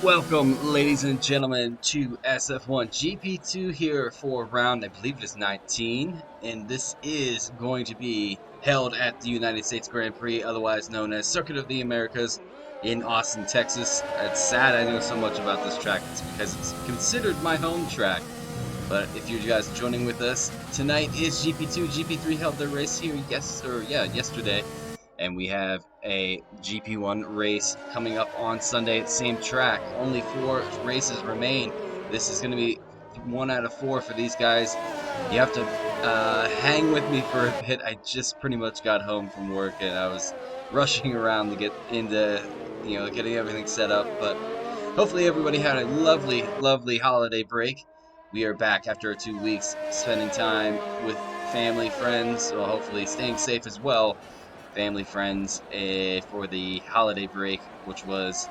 Welcome, ladies and gentlemen, to SF1 GP2 here for round, I believe it is 19, and this is going to be held at the United States Grand Prix, otherwise known as Circuit of the Americas in Austin, Texas. It's sad I know so much about this track. It's because it's considered my home track. But if you guys are joining with us, tonight is GP2. GP3 held their race here yesterday. And we have a GP1 race coming up on Sunday at the same track. Only 4 races remain. This is going to be 1 out of 4 for these guys. You have to hang with me for a bit. I just pretty much got home from work and I was rushing around to get into, getting everything set up. But hopefully everybody had a lovely, lovely holiday break. We are back after 2 weeks spending time with family, friends, well, hopefully staying safe as well. Family, friends, for the holiday break, which was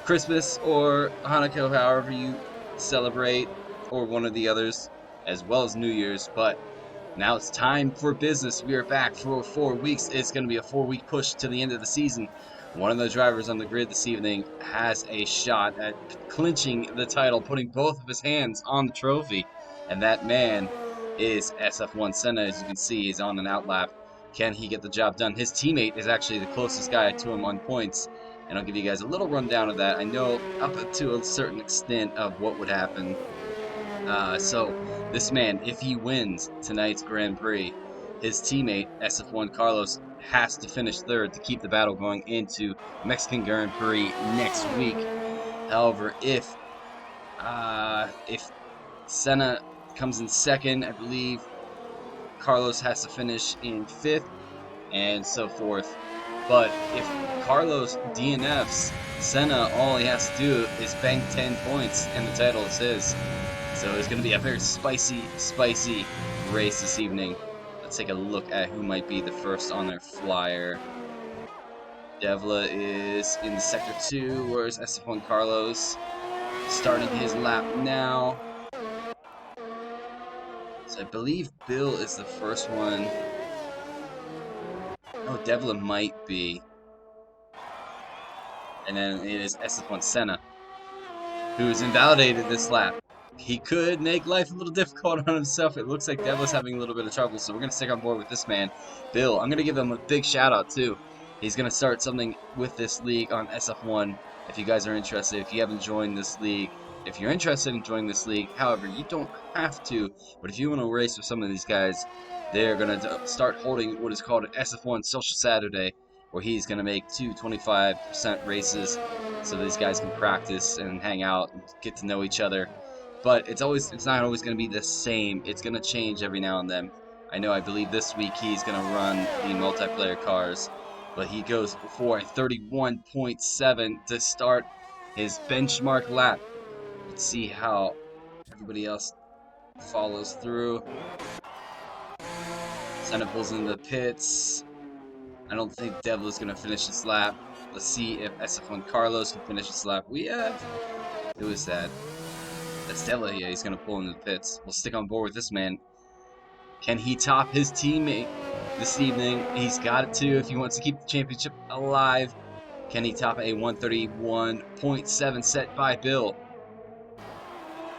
Christmas or Hanukkah, however you celebrate, or one of the others, as well as New Year's. But now it's time for business. We are back for 4 weeks. It's going to be a 4-week push to the end of the season. One of the drivers on the grid this evening has a shot at clinching the title, putting both of his hands on the trophy, and that man is SF1 Senna. As you can see, he's on an outlap. Can he get the job done? His teammate is actually the closest guy to him on points, and I'll give you guys a little rundown of that. I know up to a certain extent of what would happen. So this man, if he wins tonight's Grand Prix, his teammate SF1 Carlos has to finish third to keep the battle going into Mexican Grand Prix next week. However, if Senna comes in second, I believe Carlos has to finish in fifth, and so forth. But if Carlos DNFs Senna, all he has to do is bank 10 points, and the title is his. So it's going to be a very spicy race this evening. Let's take a look at who might be the first on their flyer. Devla is in the sector 2, whereas SF1 Carlos starting his lap now. So I believe Bill is the first one. Oh, Devla might be. And then it is SF1 Senna, who is invalidated this lap. He could make life a little difficult on himself. It looks like Devla's having a little bit of trouble, so we're going to stick on board with this man. Bill, I'm going to give him a big shout out too. He's going to start something with this league on SF1. If you guys are interested, if you haven't joined this league, if you're interested in joining this league, however, you don't have to, but if you want to race with some of these guys, they're going to start holding what is called an SF1 Social Saturday, where he's going to make 2 25% races so these guys can practice and hang out and get to know each other. But it's not always going to be the same. It's going to change every now and then. I believe this week he's going to run the multiplayer cars, but he goes for a 31.7 to start his benchmark lap. Let's see how everybody else follows through. Senna pulls into the pits. I don't think Devla's going to finish this lap. Let's see if SF1 Carlos can finish this lap. Who is that? That's Devla. Yeah, he's going to pull into the pits. We'll stick on board with this man. Can he top his teammate this evening? He's got it too if he wants to keep the championship alive. Can he top a 131.7 set by Bill?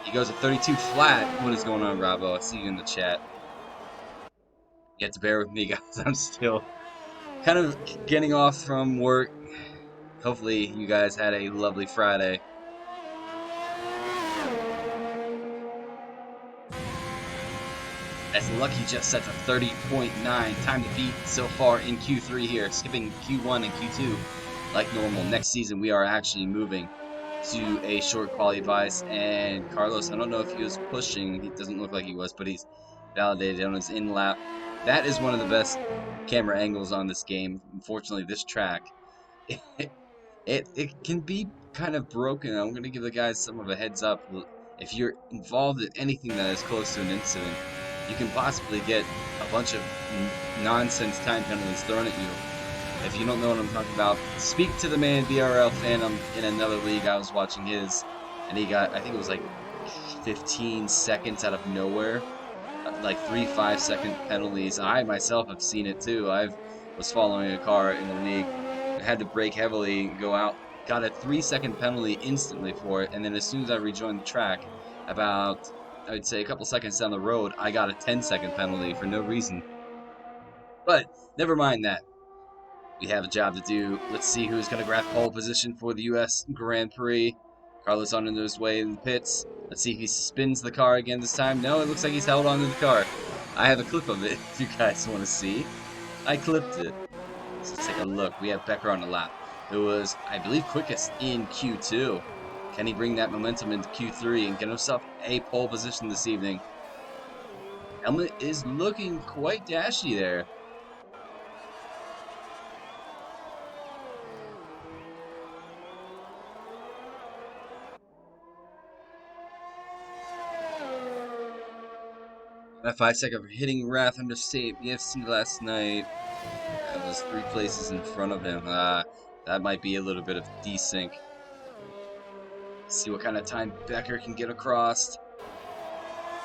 He goes at 32 flat. What is going on, Bravo? I see you in the chat. You have to bear with me, guys. I'm still kind of getting off from work. Hopefully you guys had a lovely Friday. As Lucky just set for 30.9, time to beat so far in Q3 here, skipping Q1 and Q2 like normal. Next season we are actually moving to a short quality device, and Carlos, I don't know if he was pushing, he doesn't look like he was, but he's validated on his in lap. That is one of the best camera angles on this game. Unfortunately, this track, it can be kind of broken. I'm going to give the guys some of a heads up. If you're involved in anything that is close to an incident, you can possibly get a bunch of nonsense time penalties thrown at you. If you don't know what I'm talking about, speak to the man BRL Phantom in another league. I was watching his, and he got, I think it was like 15 seconds out of nowhere, like 3 5-second penalties. I myself have seen it too. I was following a car in the league, I had to brake heavily and go out got a 3-second penalty instantly for it, and then as soon as I rejoined the track, about, I would say, a couple seconds down the road, I got a 10-second penalty for no reason. But never mind that. We have a job to do. Let's see who's going to grab pole position for the U.S. Grand Prix. Carlos on his way in the pits. Let's see if he spins the car again this time. No, it looks like he's held onto the car. I have a clip of it if you guys want to see. I clipped it. Let's take a look. We have Becker on the lap, who was, I believe, quickest in Q2. Can he bring that momentum into Q3 and get himself a pole position this evening? Helmet is looking quite dashy there. That 5 second for hitting Wrath under state BFC last night. That was 3 places in front of him. That might be a little bit of desync. See what kind of time Becker can get across.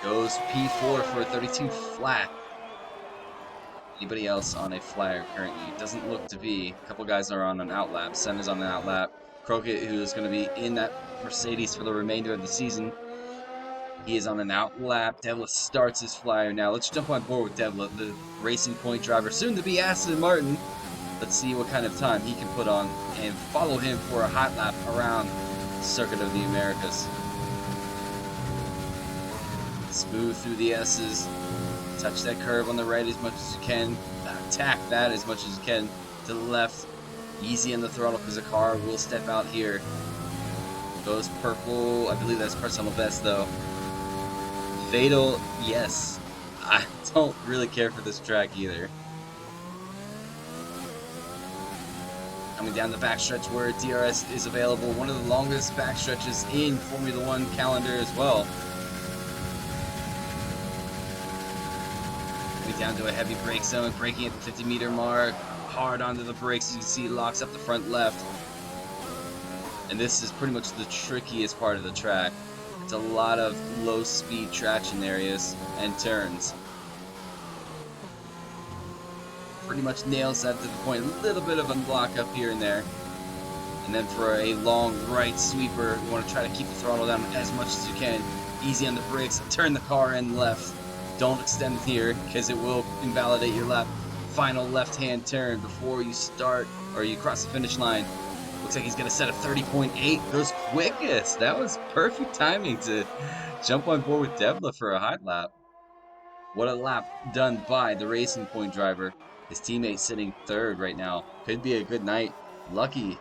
Goes P4 for a 32 flat. Anybody else on a flyer currently? Doesn't look to be. A couple guys are on an outlap. Senna's on an outlap. Crockett, who's going to be in that Mercedes for the remainder of the season, he is on an outlap. Devla starts his flyer now. Let's jump on board with Devla, the Racing Point driver, soon to be Aston Martin. Let's see what kind of time he can put on and follow him for a hot lap around the Circuit of the Americas. Smooth through the S's. Touch that curve on the right as much as you can. Attack that as much as you can to the left. Easy on the throttle because the car will step out here. Goes purple. I believe that's personal best though. Fatal, yes. I don't really care for this track either. Coming down the backstretch where DRS is available. One of the longest backstretches in Formula One calendar as well. Coming down to a heavy brake zone, braking at the 50-meter mark. Hard onto the brakes, as you can see, locks up the front left. And this is pretty much the trickiest part of the track. It's a lot of low-speed traction areas and turns. Pretty much nails that to the point. A little bit of unblock up here and there. And then for a long right sweeper, you want to try to keep the throttle down as much as you can. Easy on the brakes. Turn the car in left. Don't extend here because it will invalidate your lap. Final left-hand turn before you start or you cross the finish line. Looks like he's going to set a 30.8. Goes quickest. That was perfect timing to jump on board with Devla for a hot lap. What a lap done by the Racing Point driver. His teammate sitting third right now. Could be a good night. Lucky.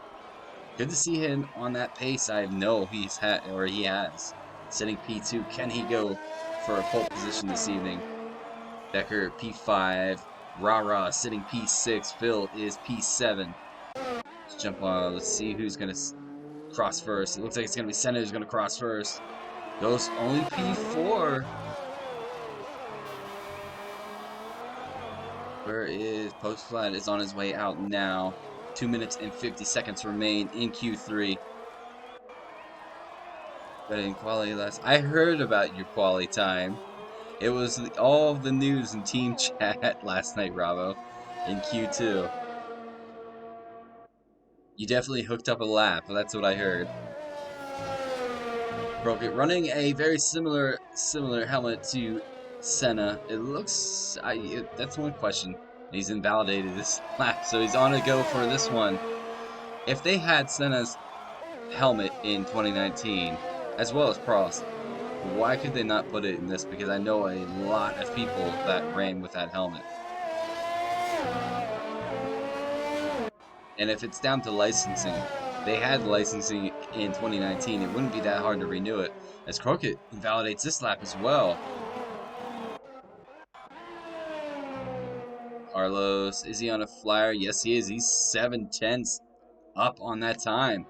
Good to see him on that pace. I know he has. Sitting P2. Can he go for a pole position this evening? Becker P5. Rara sitting P6. Phil is P7. Let's jump on. Let's see who's going to cross first. It looks like it's going to be Senna who's going to cross first. Goes only P4. Where is Post Flat is on his way out now. 2 minutes and 50 seconds remain in Q3. But in quality last, I heard about your quality time. It was all of the news in team chat last night, Bravo, in Q2. You definitely hooked up a lap. That's what I heard. Broke it, running a very similar helmet to Senna. It looks, that's one question. He's invalidated this lap, so he's on to go for this one. If they had Senna's helmet in 2019, as well as Prost, why could they not put it in this? Because I know a lot of people that ran with that helmet. And if it's down to licensing, they had licensing in 2019, it wouldn't be that hard to renew it, as Crockett invalidates this lap as well. Carlos, is he on a flyer? Yes, he is. He's 7/10 up on that time.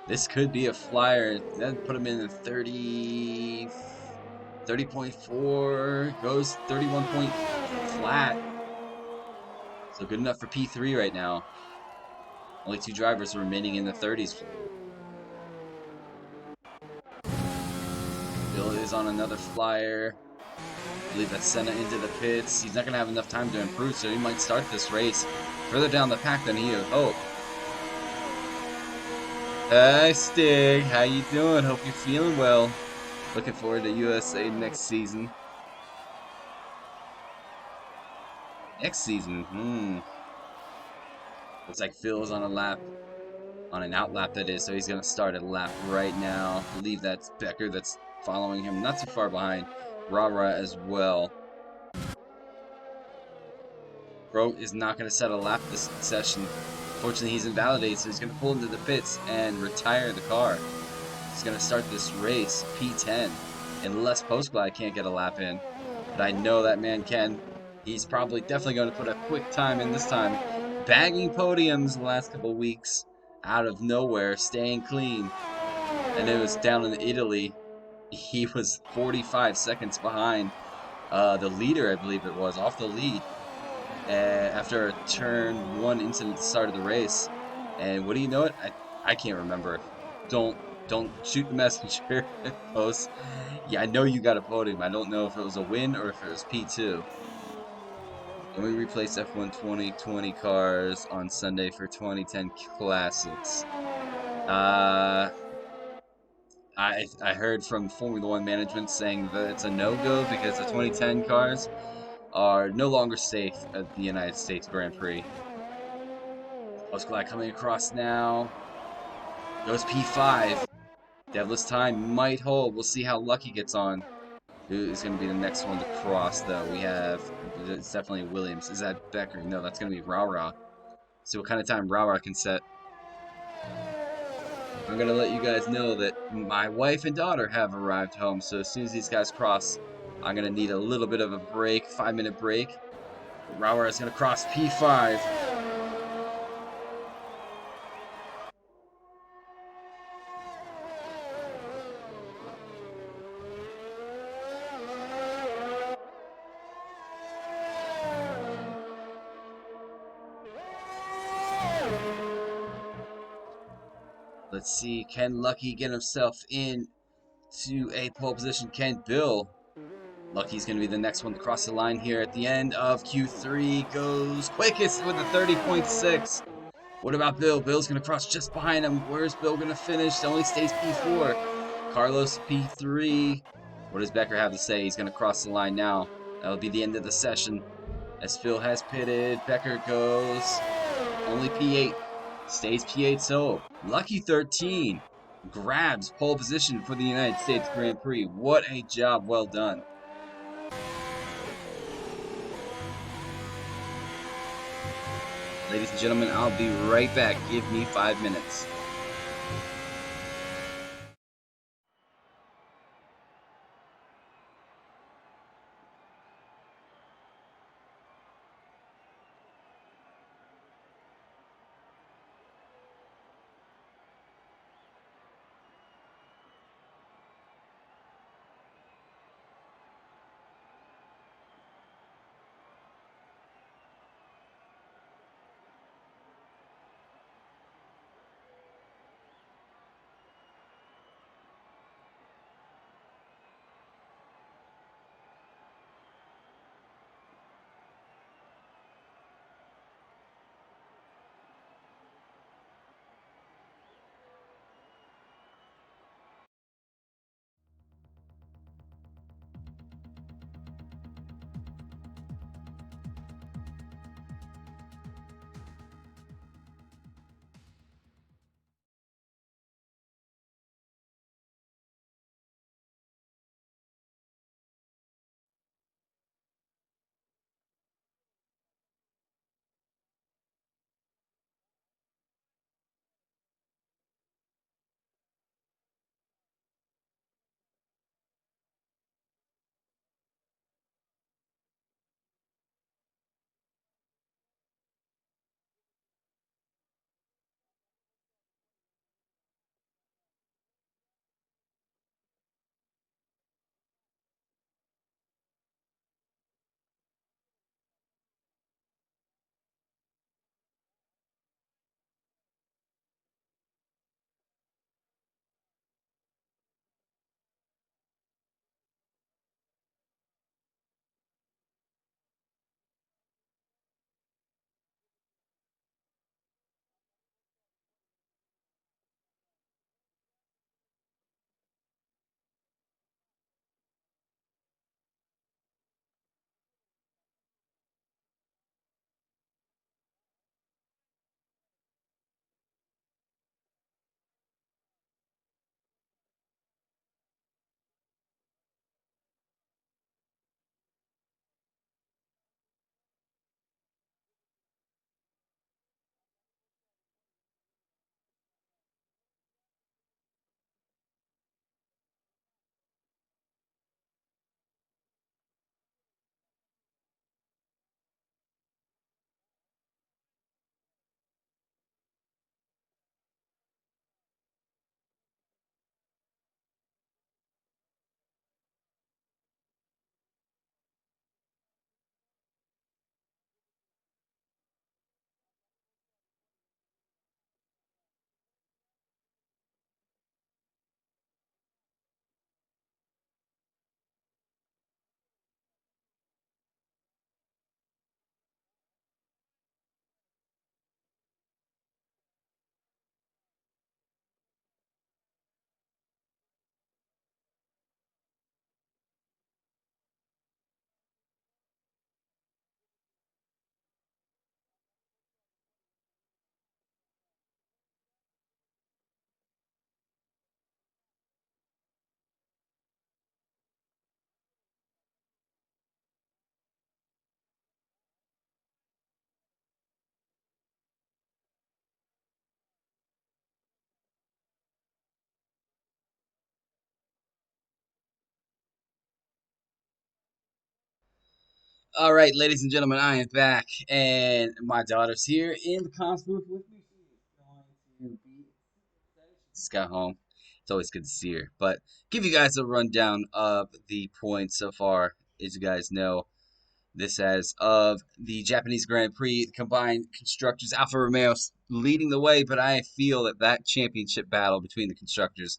This could be a flyer. That put him in the 30.4, goes 31 point flat. So good enough for P3 right now. Only 2 drivers remaining in the 30s. Bill is on another flyer. I believe that's Senna into the pits. He's not going to have enough time to improve, so he might start this race further down the pack than he had hoped. Hi, Stig. How you doing? Hope you're feeling well. Looking forward to USA next season. Next season, looks like Phil's on a lap, on an out lap that is, so he's gonna start a lap right now. I believe that's Becker that's following him, not too far behind. Rara as well. Bro is not gonna set a lap this session. Fortunately, he's invalidated, so he's gonna pull into the pits and retire the car. He's gonna start this race P10, unless Postglide can't get a lap in. But I know that man can. He's probably definitely going to put a quick time in this time, bagging podiums the last couple of weeks out of nowhere, staying clean. And it was down in Italy. He was 45 seconds behind the leader, I believe it was, off the lead after a turn one incident at the start of the race. And what do you know it? I can't remember. Don't don't shoot the messenger post. Yeah, I know you got a podium. I don't know if it was a win or if it was P2. And we replaced F1 2020 cars on Sunday for 2010 classics. Uh, I heard from Formula One management saying that it's a no-go because the 2010 cars are no longer safe at the United States Grand Prix. Postglide coming across now. Goes P5. Deadless time might hold. We'll see how Lucky gets on. Who is going to be the next one to cross, though? We have, it's definitely Williams. Is that Becker? No, that's going to be Rara. See what kind of time Rara can set. I'm going to let you guys know that my wife and daughter have arrived home. So as soon as these guys cross, I'm going to need a little bit of a break, 5-minute break. But Rara is going to cross P5. Let's see, can Lucky get himself in to a pole position? Can Bill? Lucky's going to be the next one to cross the line here at the end of Q3. Goes quickest with a 30.6. What about Bill? Bill's going to cross just behind him. Where's Bill going to finish? Only stays P4. Carlos P3. What does Becker have to say? He's going to cross the line now. That'll be the end of the session. As Phil has pitted, Becker goes only P8. Stays P8, so Lucky 13 grabs pole position for the United States Grand Prix. What a job well done. Ladies and gentlemen, I'll be right back. Give me 5 minutes. All right, ladies and gentlemen, I am back, and my daughter's here in the comms booth with me. She is going to be she just got home. It's always good to see her. But give you guys a rundown of the points so far. As you guys know, this as of the Japanese Grand Prix combined constructors, Alfa Romeo leading the way, but I feel that championship battle between the constructors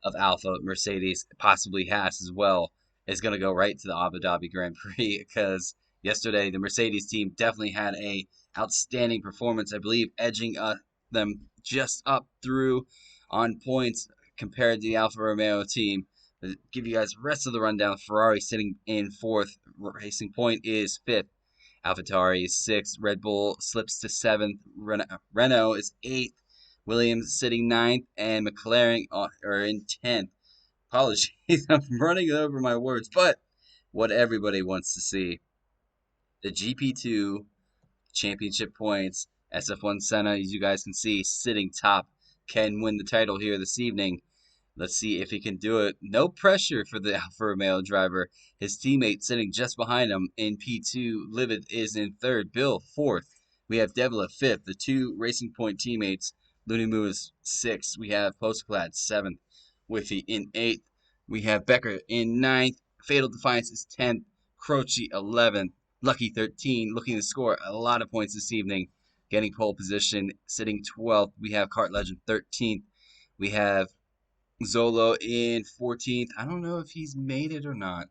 of Alpha, Mercedes, possibly Haas as well, is going to go right to the Abu Dhabi Grand Prix because yesterday the Mercedes team definitely had a outstanding performance. I believe edging them just up through on points compared to the Alfa Romeo team. Give you guys the rest of the rundown. Ferrari sitting in fourth. Racing Point is fifth. AlphaTauri is sixth. Red Bull slips to seventh. Renault is eighth. Williams sitting ninth, and McLaren are in 10th. Apologies, I'm running over my words, but what everybody wants to see, the GP2 championship points. SF1 Senna, as you guys can see, sitting top, can win the title here this evening. Let's see if he can do it. No pressure for the Alfa Romeo driver. His teammate sitting just behind him in P2. Livid is in third. Bill fourth. We have Devla fifth. The two Racing Point teammates. Lunimu is sixth. We have Postclad seventh. Wify in eighth. We have Becker in ninth. Fatal Defiance is 10th. Croce 11th. Lucky 13. Looking to score a lot of points this evening. Getting pole position. Sitting 12th. We have Kart Legend 13th. We have Zolo in 14th. I don't know if he's made it or not.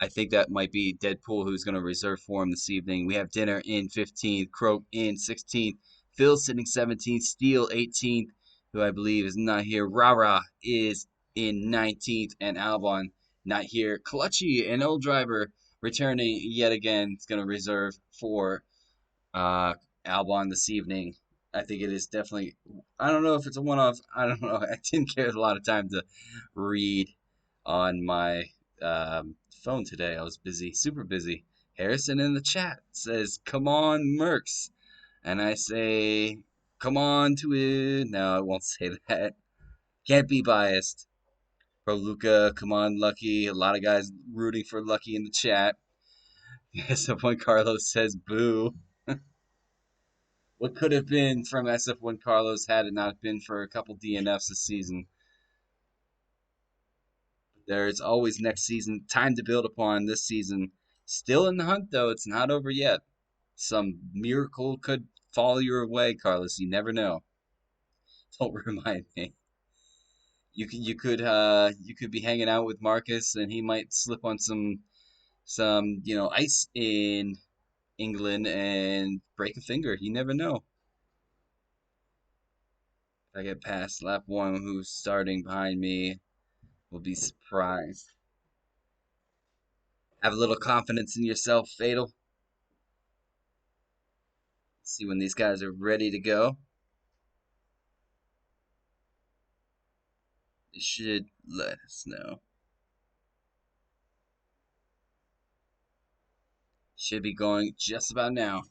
I think that might be Deadpool who's going to reserve for him this evening. We have Dinner in 15th, Croak in 16th, Phil sitting 17th, Steele 18th, who I believe is not here. Rara is in 19th, and Albon not here. Clutchy, an old driver, returning yet again. It's going to reserve for uh, Albon this evening. I think it is definitely. I don't know if it's a one-off. I don't know. I didn't get a lot of time to read on my phone today. I was busy, super busy. Harrison in the chat says, "Come on, Mercs," and I say, "Come on to it." No, I won't say that. Can't be biased. Pro Luca, come on, Lucky. A lot of guys rooting for Lucky in the chat. Someone Carlos says, "Boo." What could have been from SF1 Carlos had it not been for a couple DNFs this season. There's always next season, time to build upon this season. Still in the hunt though, it's not over yet. Some miracle could fall your way, Carlos. You never know. Don't remind me. You could be hanging out with Marcus and he might slip on some ice in England and break a finger. You never know. If I get past lap one, who's starting behind me, will be surprised. Have a little confidence in yourself, Fatal. See when these guys are ready to go. They should let us know. Should be going just about now.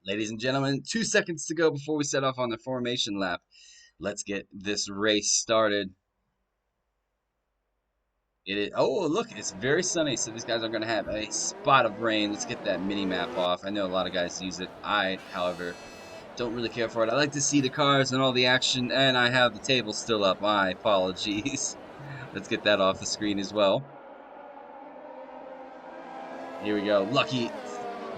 Ladies and gentlemen, 2 seconds to go before we set off on the formation lap. Let's get this race started. It is. Oh, look, it's very sunny, so these guys are going to have a spot of rain. Let's get that mini map off. I know a lot of guys use it. I, however, don't really care for it. I like to see the cars and all the action, and I have the table still up. My apologies. Let's get that off the screen as well. Here we go. Lucky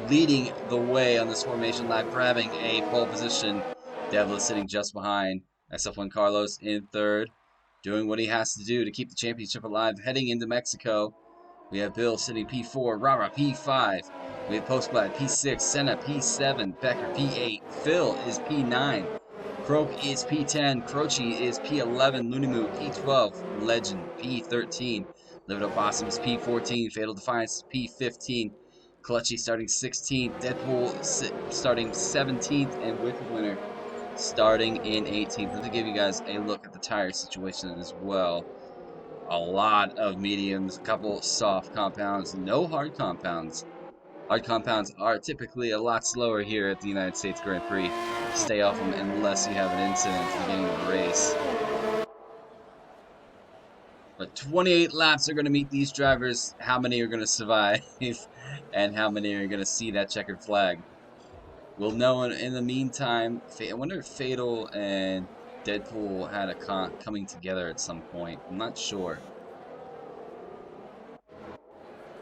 leading the way on this formation lap, grabbing a pole position. Devil is sitting just behind. SF1 Carlos in third, doing what he has to do to keep the championship alive, heading into Mexico. We have Bill sitting P4, Rara P5. We have Postblad P6, Senna P7, Becker P8, Phil is P9, Croak is P10, Croce is P11, Lunimu P12, Legend P13, Live It Up Awesome is P14, Fatal Defiance is P15, Clutchy starting 16th, Deadpool starting 17th, and Wicked Winner starting in 18th. Let me give you guys a look at the tire situation as well. A lot of mediums, a couple soft compounds, no hard compounds. Hard compounds are typically a lot slower here at the United States Grand Prix. Stay off them unless you have an incident at the beginning of the race. But 28 laps are going to meet these drivers. How many are going to survive? And how many are going to see that checkered flag? We'll know in the meantime. I wonder if Fatal and Deadpool had a coming together at some point. I'm not sure.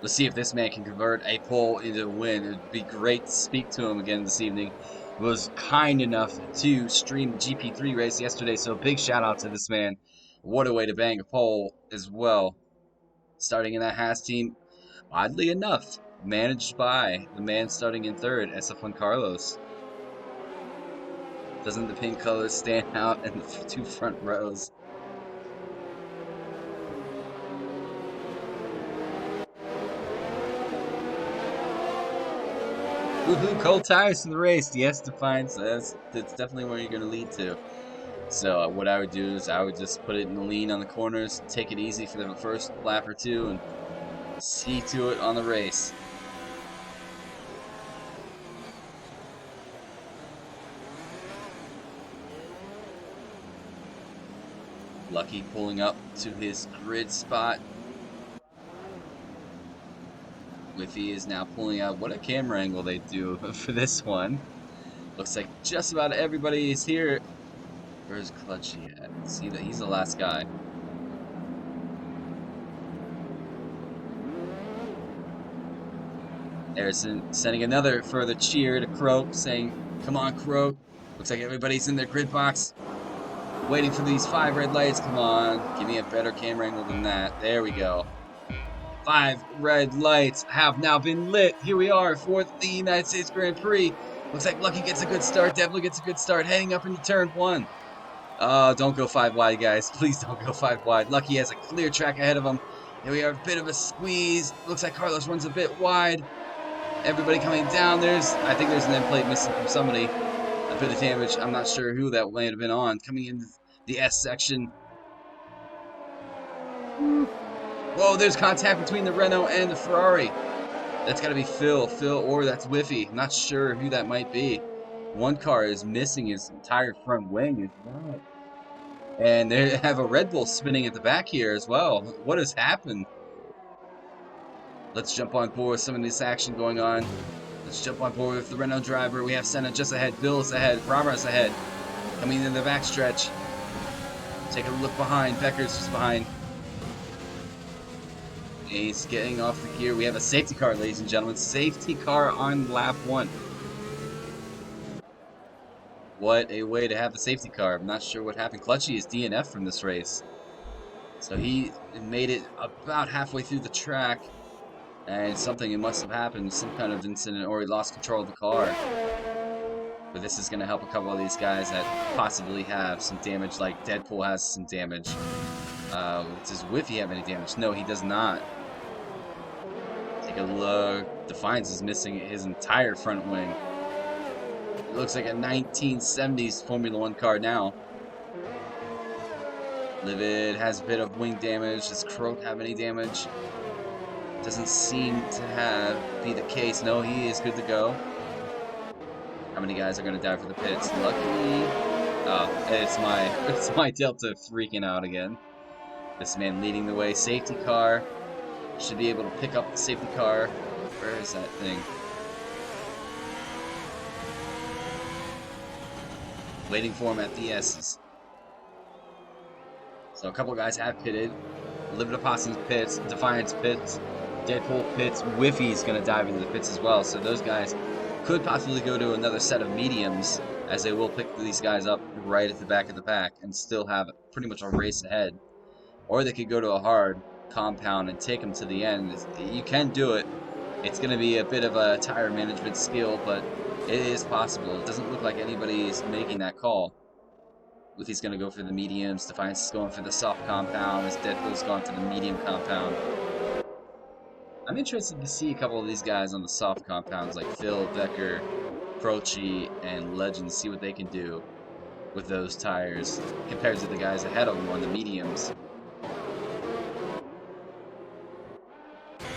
Let's see if this man can convert a pole into a win. It would be great to speak to him again this evening. He was kind enough to stream the GP3 race yesterday, so big shout out to this man. What a way to bang a pole as well. Starting in that Haas team, oddly enough, managed by the man starting in third, SF1 Carlos. Doesn't the pink colors stand out in the two front rows? Woohoo, cold tires for the race. Yes, Defiance, that's definitely where you're going to lead to. So what I would do is I would just put it in the lean on the corners, take it easy for the first lap or two, and see to it on the race. Lucky pulling up to his grid spot. Whiffy is now pulling out. What a camera angle they do for this one. Looks like just about everybody is here. Where's Clutchy at? See that he's the last guy. Harrison sending another further cheer to Croak, saying, "Come on, Croak." Looks like everybody's in their grid box, waiting for these 5 red lights. Come on, give me a better camera angle than that. There we go. 5 red lights have now been lit. Here we are for the United States Grand Prix. Looks like Lucky gets a good start. Devil gets a good start, heading up into turn 1. Don't go 5 wide, guys. Please don't go 5 wide. Lucky has a clear track ahead of him. Here we are, a bit of a squeeze. Looks like Carlos runs a bit wide. Everybody coming down. I think there's an end plate missing from somebody. A bit of damage. I'm not sure who that may have been on. Coming into the S section. Whoa, there's contact between the Renault and the Ferrari. That's got to be Phil, or that's Whiffy. I'm not sure who that might be. One car is missing his entire front wing as well. And they have a Red Bull spinning at the back here as well. What has happened? Let's jump on board with some of this action going on. Let's jump on board with the Renault driver. We have Senna just ahead. Bill is ahead. Rama's ahead. Coming in the backstretch. Take a look behind. Becker's just behind. He's getting off the gear. We have a safety car, ladies and gentlemen. Safety car on lap 1. What a way to have the safety car. I'm not sure what happened. Clutchy is DNF from this race. So he made it about halfway through the track. And something must have happened. Some kind of incident, or he lost control of the car. But this is going to help a couple of these guys that possibly have some damage, like Deadpool has some damage. Does Whiffy have any damage? No, he does not. Take a look. Defiance is missing his entire front wing. It looks like a 1970s Formula 1 car now. Livid has a bit of wing damage. Does Croak have any damage? Doesn't seem to be the case. No, he is good to go. How many guys are going to die for the pits? Luckily, oh, it's my Delta freaking out again. This man leading the way. Safety car. Should be able to pick up the safety car. Where is that thing? Waiting for him at the S's. So a couple guys have pitted. Limited Possum's pits. Defiance pits. Deadpool pits. Whiffy's going to dive into the pits as well. So those guys could possibly go to another set of mediums, as they will pick these guys up right at the back of the pack and still have pretty much a race ahead. Or they could go to a hard compound and take them to the end. You can do it. It's going to be a bit of a tire management skill, but it is possible. It doesn't look like anybody is making that call. Luffy's going to go for the mediums. Defiance is going for the soft compound. As Deadpool's going for the medium compound. I'm interested to see a couple of these guys on the soft compounds like Phil, Becker, Croce, and Legend. See what they can do with those tires compared to the guys ahead of them on the mediums.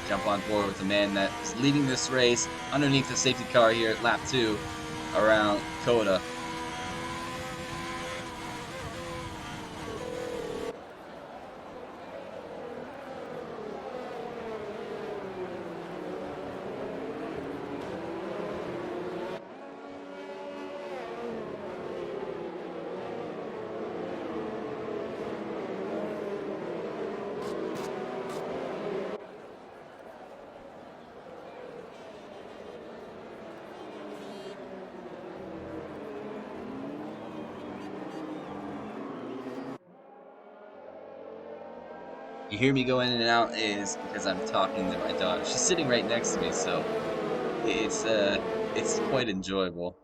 Jump on board with the man that is leading this race underneath the safety car here at lap 2 around Coda. You hear me go in and out is because I'm talking to my daughter. She's sitting right next to me, so it's quite enjoyable.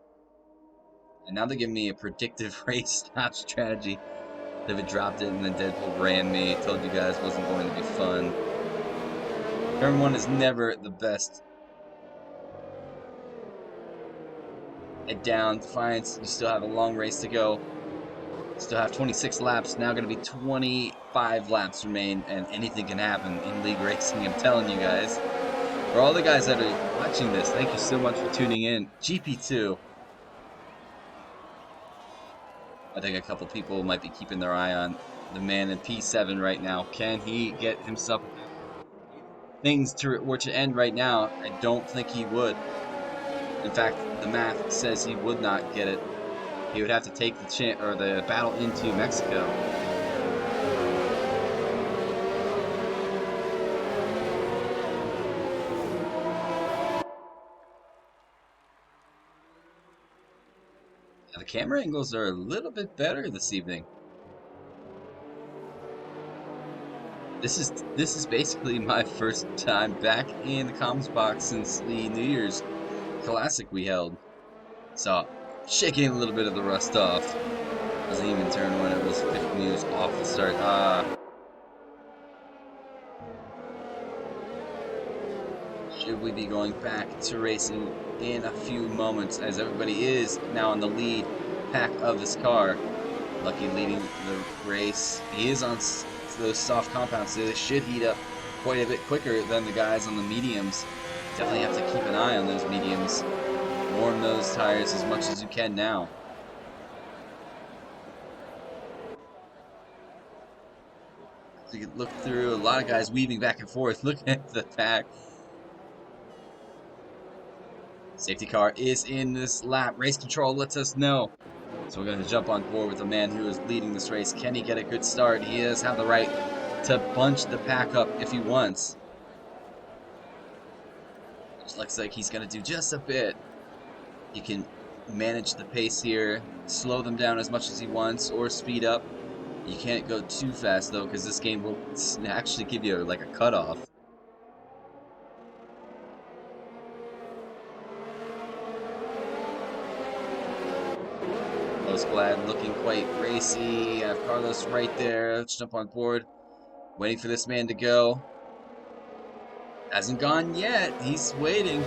And now they're giving me a predictive race stop strategy. David dropped it and then Deadpool ran me. Told you guys it wasn't going to be fun. Turn 1 is never the best. Head down, Defiance. You still have a long race to go. Still have 26 laps. Now going to be 25 laps remain, and anything can happen in league racing. I'm telling you guys. For all the guys that are watching this, thank you so much for tuning in. GP2. I think a couple people might be keeping their eye on the man in P7 right now. Can he get himself things to end right now? I don't think he would. In fact, the math says he would not get it. He would have to take the battle into Mexico. Now, the camera angles are a little bit better this evening. This is basically my first time back in the comms box since the New Year's Classic we held. So, shaking a little bit of the rust off. Wasn't even turn when it was 50 meters off the start. Should we be going back to racing in a few moments, as everybody is now on the lead pack of this car. Lucky leading the race. He is on those soft compounds, so they should heat up quite a bit quicker than the guys on the mediums. Definitely have to keep an eye on those mediums. Warm those tires as much as you can now. So you can look through a lot of guys weaving back and forth, looking at the pack. Safety car is in this lap. Race control lets us know. So we're going to jump on board with the man who is leading this race. Can he get a good start? He does have the right to bunch the pack up if he wants. Which looks like he's going to do just a bit. He can manage the pace here, slow them down as much as he wants, or speed up. You can't go too fast, though, because this game will actually give you like a cutoff. Glad looking quite racy. I have Carlos right there. Let's jump on board. Waiting for this man to go. Hasn't gone yet. He's waiting.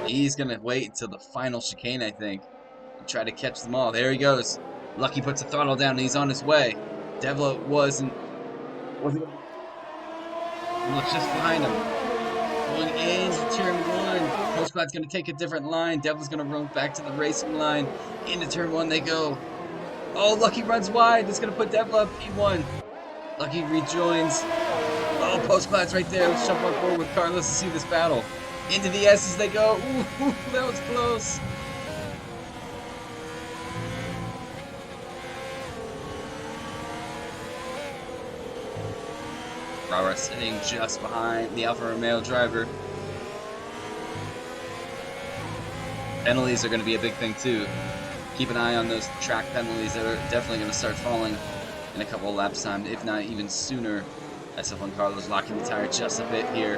He's going to wait until the final chicane, I think, and try to catch them all. There he goes. Lucky puts the throttle down and he's on his way. Devla wasn't looks just behind him. Going into turn 1. Pro Squad's going to take a different line. Devil's going to run back to the racing line. Into turn 1 they go. Oh, Lucky runs wide. It's going to put Devla up P1. Lucky rejoins. Oh, post class right there. Let's jump on board with Carlos to see this battle. Into the S as they go. Ooh, that was close. Rara sitting just behind the Alfa Romeo driver. Penalties are going to be a big thing too. Keep an eye on those track penalties that are definitely going to start falling in a couple of laps time, if not even sooner. SF1 Carlos locking the tire just a bit here.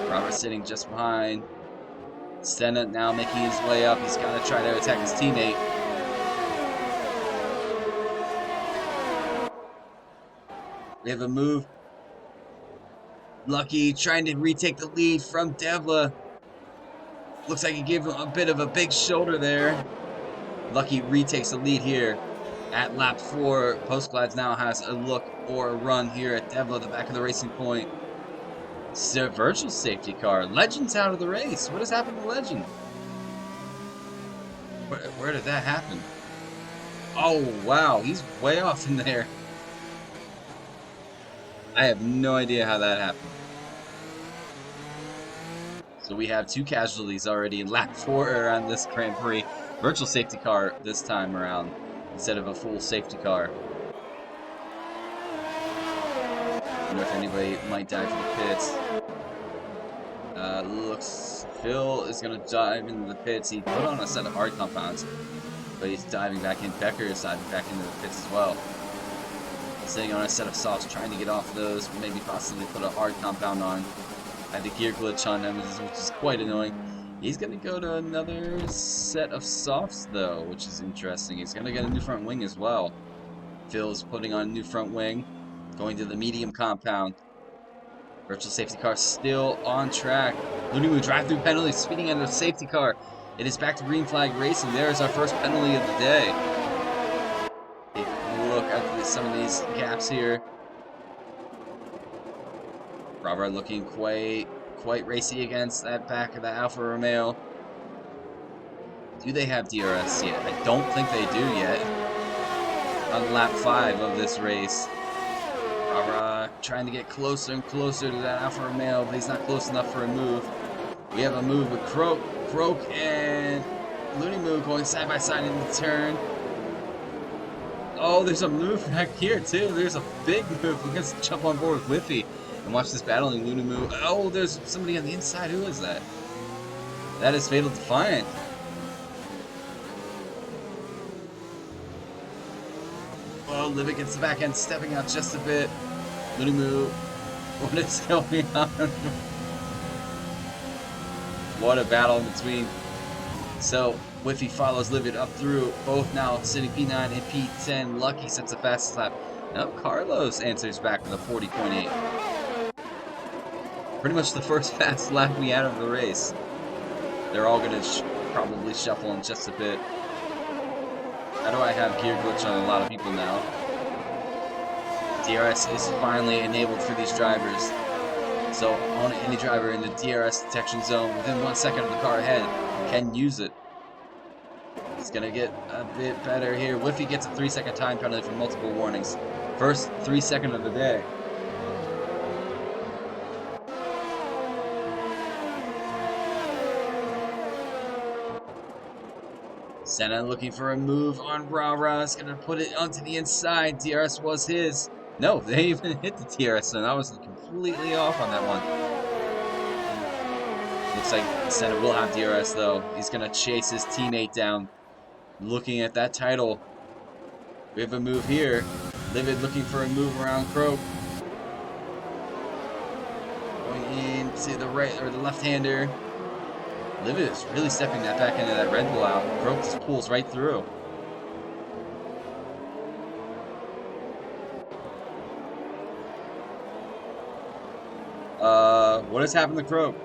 Robert sitting just behind. Senna now making his way up. He's got to try to attack his teammate. We have a move. Lucky trying to retake the lead from Devla. Looks like he gave him a bit of a big shoulder there. Lucky retakes the lead here at lap 4. Postclads now has a look or a run here at Devla, the back of the racing point. It's a virtual safety car. Legend's out of the race. What has happened to Legend? Where did that happen? Oh, wow. He's way off in there. I have no idea how that happened. So we have 2 casualties already in lap 4 on this Grand Prix. Virtual safety car this time around instead of a full safety car. I wonder if anybody might die for the pits. Looks Phil is going to dive into the pits. He put on a set of hard compounds, but he's diving back in. Becker is diving back into the pits as well. Sitting on a set of softs, trying to get off those, maybe possibly put a hard compound on. Had the gear glitch on him, which is quite annoying. He's going to go to another set of softs, though, which is interesting. He's going to get a new front wing as well. Phil's putting on a new front wing, going to the medium compound. Virtual safety car still on track. Looney Moo drive-through penalty, speeding out of the safety car. It is back to green flag racing. There is our first penalty of the day. Take a look at some of these gaps here. Robert looking quite racy against that back of the Alfa Romeo. Do they have DRS yet? I don't think they do yet. On lap 5 of this race. Robert trying to get closer and closer to that Alfa Romeo, but he's not close enough for a move. We have a move with Croak and Looney Moo going side by side in the turn. Oh, there's a move back here too. There's a big move. We're gonna jump on board with Whiffy and watch this battle in Looney Moo. Oh, there's somebody on the inside. Who is that? That is Fatal Defiant. Oh, Livet gets the back end, stepping out just a bit. Looney Moo, what is going on? What a battle in between. So, Whiffy follows Livet up through, both now sitting P9 and P10. Lucky sets the fastest lap. Now Carlos answers back with a 40.8. Pretty much the first fast lap we had of the race. They're all going to probably shuffle in just a bit. How do I have gear glitch on a lot of people now? DRS is finally enabled for these drivers. So only any driver in the DRS detection zone within 1 second of the car ahead can use it. It's gonna get a bit better here. Whiffy gets a 3-second time penalty for multiple warnings. First 3-second of the day. Senna looking for a move on Rara. It's gonna put it onto the inside. DRS was his. No, they even hit the DRS, so I was completely off on that one. Looks like Senna will have DRS though. He's gonna chase his teammate down. Looking at that title. We have a move here. Livid looking for a move around Croak. Going into the right or the left-hander. Livid is really stepping that back into that Red Bull out. Croak just pulls right through. What has happened to Croak?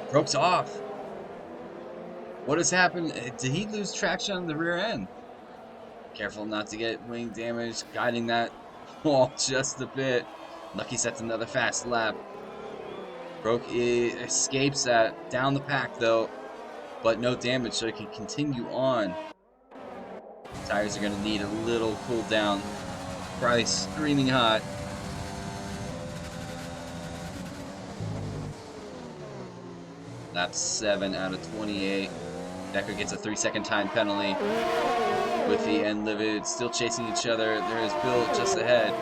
Croak's off. What has happened? Did he lose traction on the rear end? Careful not to get wing damage. Guiding that wall just a bit. Lucky sets another fast lap. Croak escapes that. Down the pack though. But no damage, so he can continue on. Tires are going to need a little cool down. Probably screaming hot. Lap 7 out of 28. Becker gets a 3-second time penalty. Withy and Livid still chasing each other. There is Bill just ahead.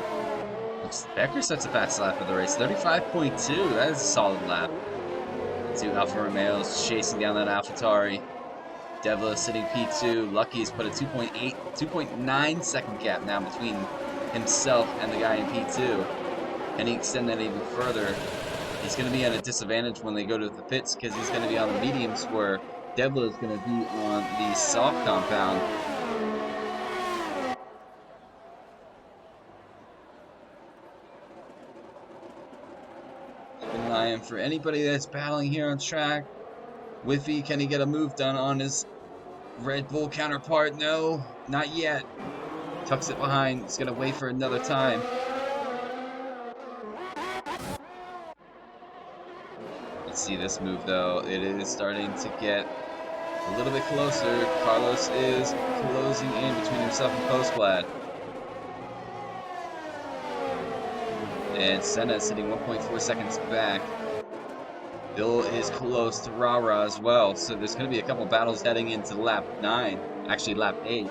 Becker sets a fast lap of the race. 35.2. That is a solid lap. The two Alfa Romeos chasing down that AlphaTauri. Devla sitting P2. Lucky's put a 2.9 second gap now between himself and the guy in P2. And he extend that even further. He's going to be at a disadvantage when they go to the pits because he's going to be on the mediums where Devla is going to be on the soft compound. Keep an eye on for anybody that's battling here on track. Withy, can he get a move done on his Red Bull counterpart? No, not yet. Tucks it behind. He's going to wait for another time. Let's see this move though. It is starting to get a little bit closer. Carlos is closing in between himself and Postblad. And Senna is sitting 1.4 seconds back. Bill is close to Rara as well. So there's going to be a couple battles heading into lap 9. Actually, lap 8.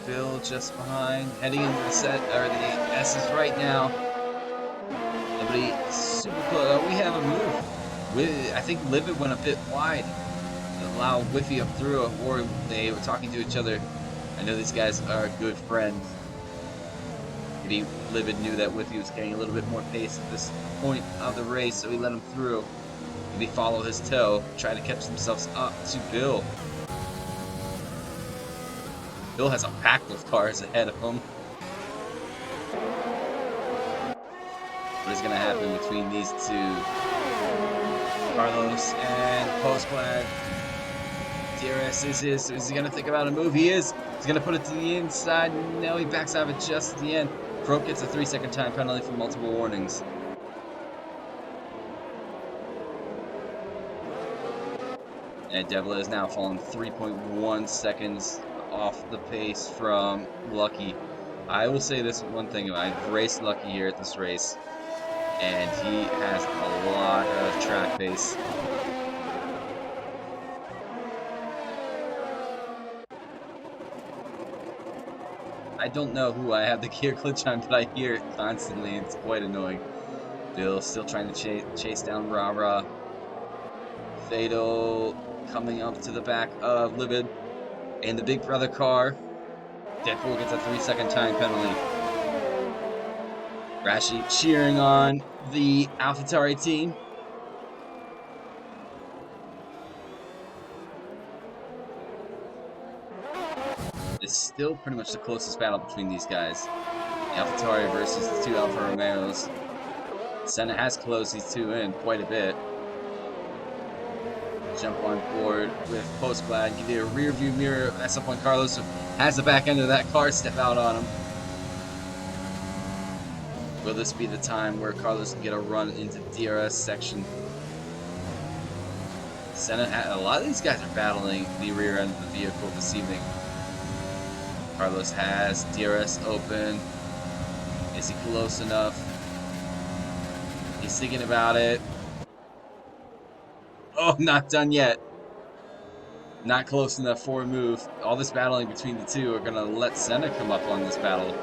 Bill just behind, heading into the set, or the S's right now. Nobody super close. Oh, we have a move. I think Livid went a bit wide to allow Withy up through, or they were talking to each other. I know these guys are good friends. Maybe Livid knew that Withy was getting a little bit more pace at this point of the race, so he let him through. Maybe follow his toe, try to catch themselves up to Bill. Bill has a pack of cars ahead of him. What is going to happen between these two? Carlos and Postblad. DRS is he going to think about a move? He is. He's going to put it to the inside. No, he backs out of it just at the end. Croak gets a 3-second time penalty for multiple warnings. And Devla is now falling 3.1 seconds off the pace from Lucky. I will say this one thing: I've raced Lucky here at this race, and he has a lot of track pace. I don't know who I have the gear glitch on, but I hear it constantly. It's quite annoying. Bill still trying to chase down Rara. Fatal coming up to the back of Livid. In the Big Brother car, Deadpool gets a 3-second time penalty. Rashi cheering on the AlphaTauri team. It's still pretty much the closest battle between these guys. The AlphaTauri versus the two Alfa Romeos. Senna has closed these two in quite a bit. Jump on board with Postblad, give you a rear view mirror. That's up on Carlos, who has the back end of that car step out on him. Will this be the time where Carlos can get a run into DRS section? Senna, a lot of these guys are battling the rear end of the vehicle this evening. Carlos has DRS open. Is he close enough? He's thinking about it. Oh, not done yet. Not close enough for a move. All this battling between the two are going to let Senna come up on this battle.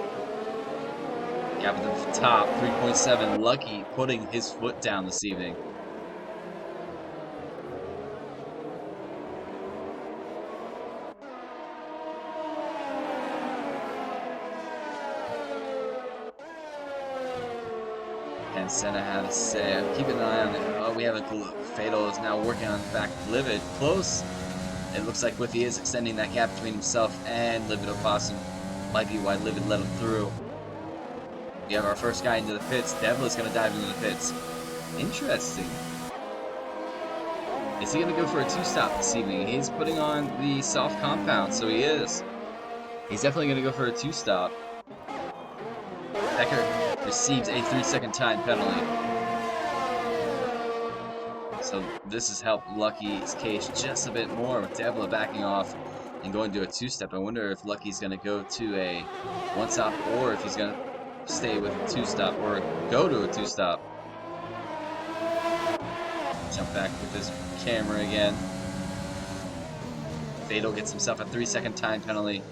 Gap at the top, 3.7. Lucky putting his foot down this evening. And Senna had to say, keep an eye on it. Oh, we have a Fatal is now working on the back of Livid. Close. It looks like Withy is extending that gap between himself and Livid Opossum. Might be why Livid let him through. We have our first guy into the pits. Devla's going to dive into the pits. Interesting. Is he going to go for a two-stop this evening? He's putting on the soft compound, so he is. He's definitely going to go for a two-stop. Becker receives a 3-second time penalty. So this has helped Lucky's case just a bit more with Devla backing off and going to a two-step. I wonder if Lucky's going to go to a one-stop or if he's going to stay with a two-stop or go to a two-stop. Jump back with this camera again. Fatal gets himself a 3-second time penalty.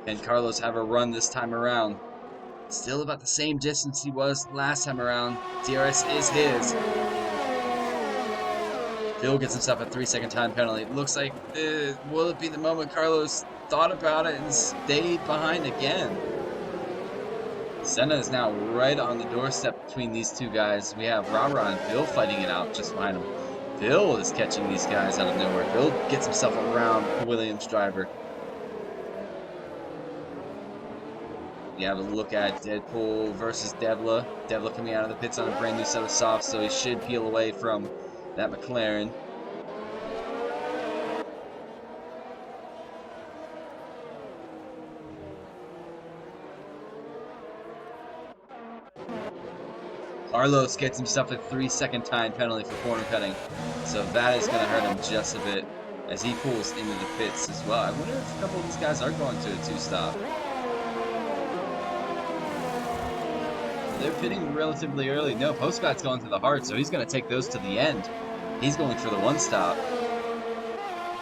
Can Carlos have a run this time around? Still about the same distance he was last time around. DRS is his. Phil gets himself a 3-second time penalty. It looks like, will it be the moment Carlos thought about it and stayed behind again? Senna is now right on the doorstep between these two guys. We have Rara and Bill fighting it out just behind him. Bill is catching these guys out of nowhere. Bill gets himself around the Williams driver. We have a look at Deadpool versus Devla. Devla coming out of the pits on a brand new set of softs, so he should peel away from that McLaren. Carlos gets himself a 3-second time penalty for corner cutting, so that is going to hurt him just a bit as he pulls into the pits as well. I wonder if a couple of these guys are going to a two-stop. They're pitting relatively early. No, Postbat's going to the hard, so he's going to take those to the end. He's going for the one-stop.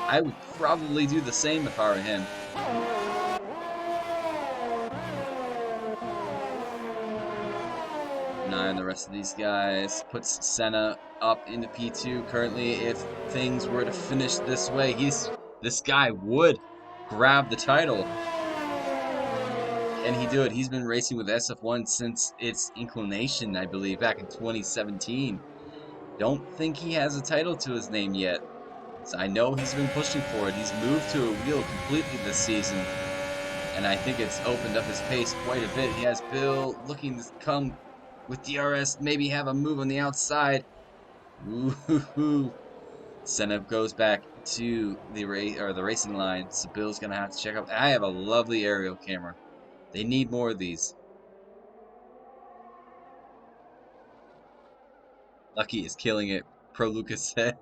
I would probably do the same if I were him. And the rest of these guys puts Senna up into P2. Currently, if things were to finish this way, this guy would grab the title. Can he do it? He's been racing with SF1 since its inclination, I believe, back in 2017. Don't think he has a title to his name yet. So I know he's been pushing for it. He's moved to a wheel completely this season, and I think it's opened up his pace quite a bit. He has Bill looking to come with DRS, maybe have a move on the outside. Ooh, Senna goes back to the racing line. So Bill's gonna have to check up. I have a lovely aerial camera. They need more of these. Lucky is killing it. Pro Lucas said.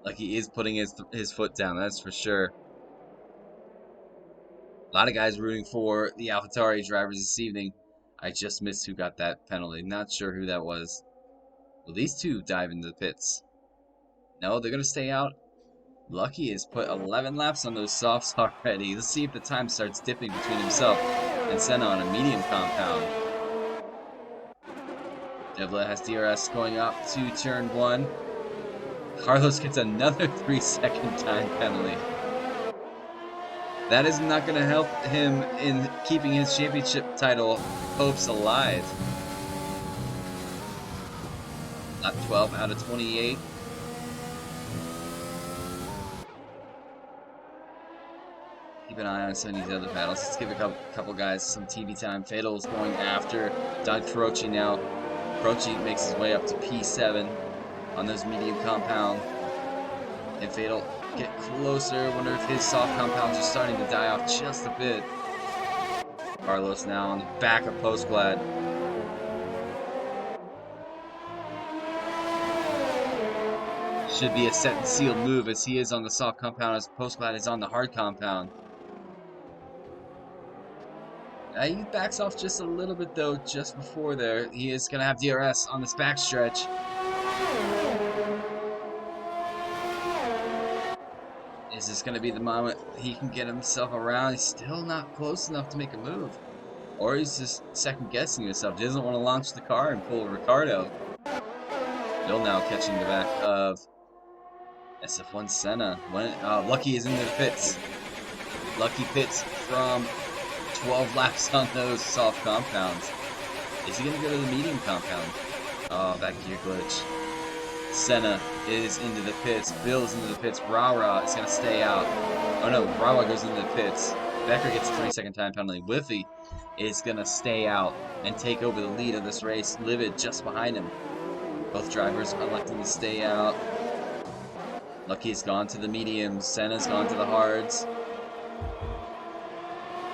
Lucky is putting his foot down. That's for sure. A lot of guys rooting for the AlphaTauri drivers this evening. I just missed who got that penalty. Not sure who that was. Will these two dive into the pits? No, they're going to stay out. Lucky has put 11 laps on those softs already. Let's see if the time starts dipping between himself and Senna on a medium compound. Devla has DRS going up to turn 1. Carlos gets another 3-second time penalty. That is not going to help him in keeping his championship title hopes alive. Lap 12 out of 28. Keep an eye on some of these other battles. Let's give a couple guys some TV time. Fatal is going after Doug Croce now. Croce makes his way up to P7 on those medium compound. And Fatal get closer. Wonder if his soft compounds are starting to die off just a bit. Carlos now on the back of Postglad. Should be a set and sealed move as he is on the soft compound as Postglad is on the hard compound. He backs off just a little bit though, just before there. He is going to have DRS on this backstretch. Is this going to be the moment he can get himself around? He's still not close enough to make a move. Or he's just second guessing himself. He doesn't want to launch the car and pull Ricardo. Bill now catching the back of SF1 Senna. Lucky is into the pits. Lucky pits from 12 laps on those soft compounds. Is he going to go to the medium compound? Oh, that gear glitch. Senna is into the pits. Bill is into the pits. Rara is going to stay out. Oh no, Rara goes into the pits. Becker gets a 3-second time penalty. Whiffy is going to stay out and take over the lead of this race. Livid just behind him. Both drivers are electing to stay out. Lucky's gone to the mediums. Senna's gone to the hards.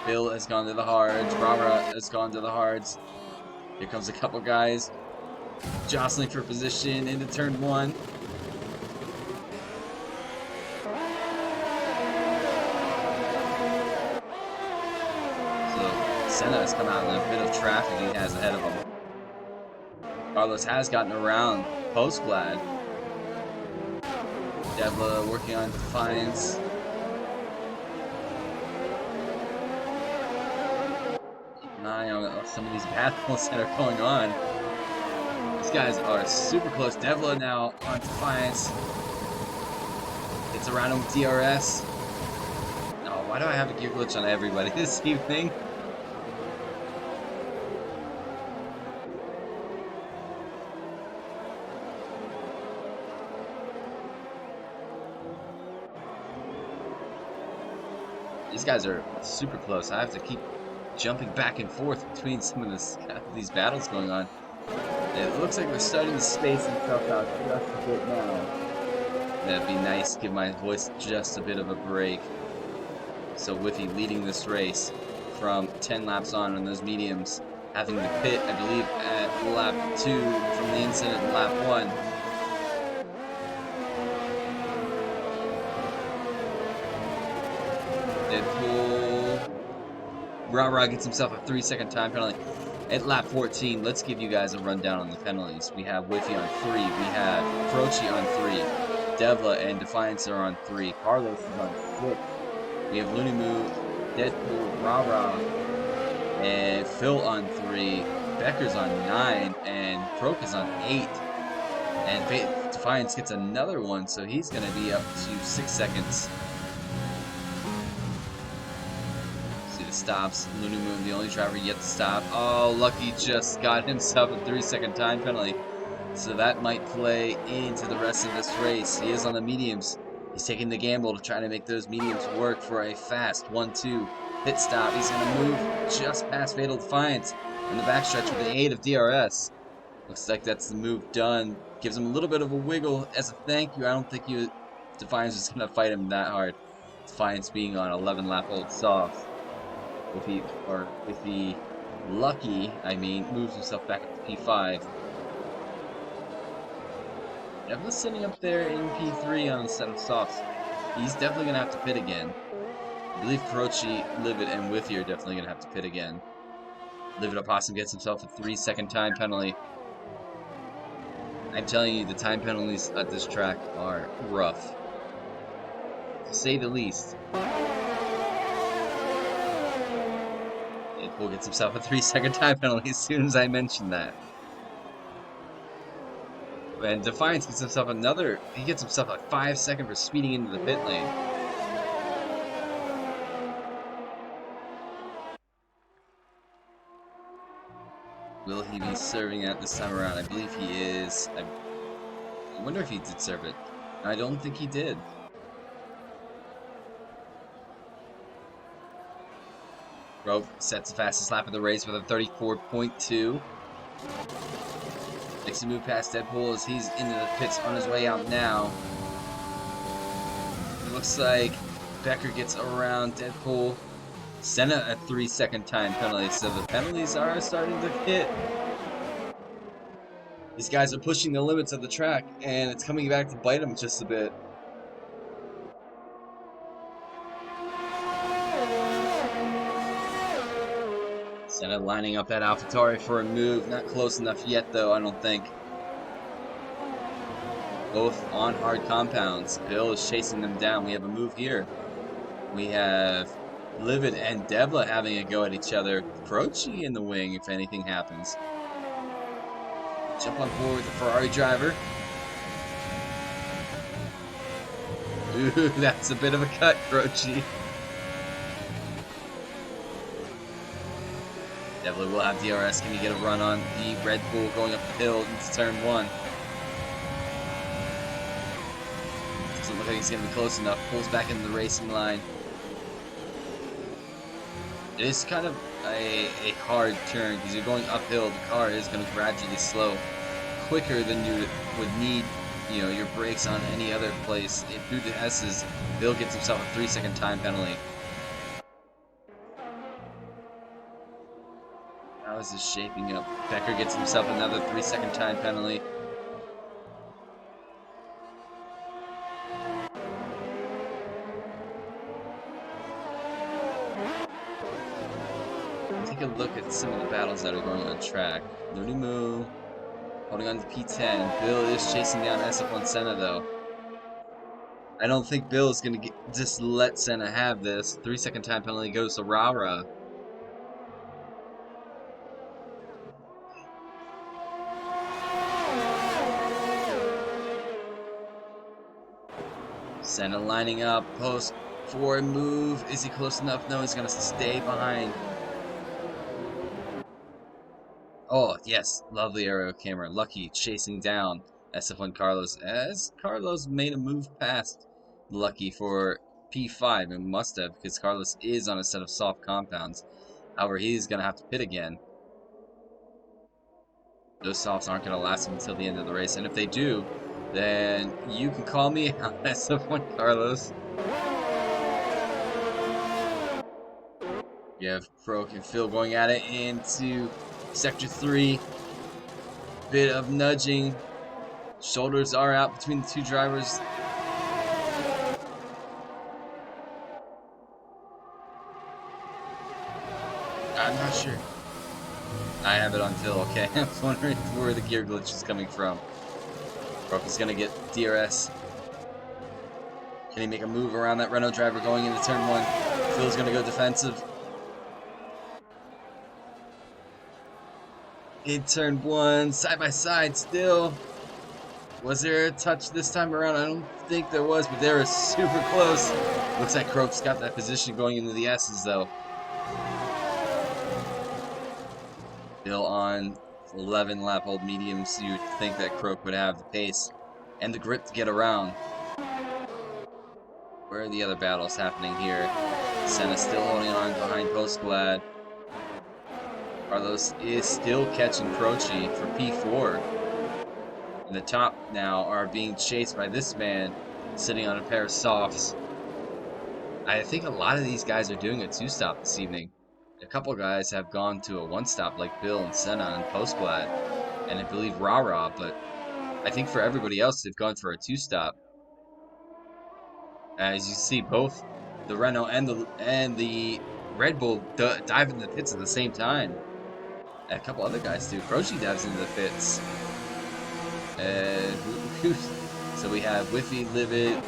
Bill has gone to the hards. Rara has gone to the hards. Here comes a couple guys jostling for position into turn 1. So Senna has come out in a bit of traffic he has ahead of him. Carlos has gotten around Postglad. Devla working on Defiance. Keep an eye on some of these battles that are going on. These guys are super close. Devla now on Defiance. Gets around him with DRS. Oh, why do I have a gear glitch on everybody this evening? These guys are super close. I have to keep jumping back and forth between some of these battles going on. It looks like we're starting to space himself out just a bit now. That'd be nice, give my voice just a bit of a break. So Whiffy leading this race from 10 laps on those mediums, having to pit, I believe, at lap 2 from the incident in lap 1. Deadpool. Rara gets himself a 3-second time penalty at lap 14. Let's give you guys a rundown on the penalties. We have Whiffy on 3. We have Prix on 3. Devla and Defiance are on 3. Carlos is on 6. We have Looney Moo, Deadpool, Rara, and Phil on 3. Becker's on 9, and Croak is on 8. And Defiance gets another one, so he's going to be up to 6 seconds. Stops. Looney Moon, the only driver yet to stop. Oh, Lucky just got himself a 3-second time penalty. So that might play into the rest of this race. He is on the mediums. He's taking the gamble to try to make those mediums work for a fast 1-2 pit stop. He's going to move just past Fatal Defiance in the backstretch with the aid of DRS. Looks like that's the move done. Gives him a little bit of a wiggle as a thank you. I don't think Defiance is going to fight him that hard. Defiance being on 11-lap-old soft. If he Lucky, moves himself back up to P5. Devla's sitting up there in P3 on a set of softs. He's definitely going to have to pit again. I believe Croce, Livid, and Whiffy are definitely going to have to pit again. Livid Opossum gets himself a 3-second time penalty. I'm telling you, the time penalties at this track are rough, to say the least. Deadpool gets himself a 3-second time penalty as soon as I mentioned that. And Defiance gets himself another. He gets himself a 5-second for speeding into the pit lane. Will he be serving that this time around? I believe he is. I wonder if he did serve it. I don't think he did. Rope sets the fastest lap of the race with a 34.2. Makes a move past Deadpool as he's into the pits on his way out now. It looks like Becker gets around Deadpool. Senna a 3-second time penalty, so the penalties are starting to hit. These guys are pushing the limits of the track, and it's coming back to bite them just a bit. Senna lining up that AlphaTauri for a move. Not close enough yet, though, I don't think. Both on hard compounds. Bill is chasing them down. We have a move here. We have Livid and Devla having a go at each other. Croce in the wing if anything happens. Jump on board with the Ferrari driver. Ooh, that's a bit of a cut, Croce. Devla will have DRS. Can he get a run on the Red Bull going up the hill into turn 1? Doesn't look like he's going to be close enough. Pulls back into the racing line. It is kind of a hard turn because you're going uphill. The car is going to gradually slow quicker than you would need, your brakes on any other place. If due to S's, Bill gets himself a 3-second time penalty. How is this shaping up? Becker gets himself another 3-second time penalty. Take a look at some of the battles that are going on track. Moo holding on to P10. Bill is chasing down SF1 Senna though. I don't think Bill is going to just let Senna have this. 3-second time penalty goes to Rara. Senna lining up, post forward move. Is he close enough? No, he's going to stay behind. Oh, yes, lovely aerial camera. Lucky chasing down SF1 Carlos as Carlos made a move past Lucky for P5 and must have because Carlos is on a set of soft compounds. However, he's going to have to pit again. Those softs aren't going to last him until the end of the race, and if they do, then you can call me out SF1 Carlos. You have Croak and Phil going at it into Sector 3. Bit of nudging. Shoulders are out between the two drivers. I'm not sure. I have it on Phil, okay. I was wondering where the gear glitch is coming from. Croak is going to get DRS. Can he make a move around that Renault driver going into turn 1? Phil's going to go defensive. In turn 1, side by side still. Was there a touch this time around? I don't think there was, but they were super close. Looks like Croak's got that position going into the S's though. Bill on 11 lap old mediums. You'd think that Croak would have the pace and the grit to get around. Where are the other battles happening here? Senna still holding on behind Postglad. Carlos is still catching Croce for P4. And the top now are being chased by this man sitting on a pair of softs. I think a lot of these guys are doing a 2-stop this evening. A couple guys have gone to a 1-stop like Bill and Senna and Postglad, and I believe Rara, but I think for everybody else they've gone for a 2-stop. As you see, both the Renault and the Red Bull dive into the pits at the same time. And a couple other guys do. Croce dives into the pits. So we have Whiffy, Livid,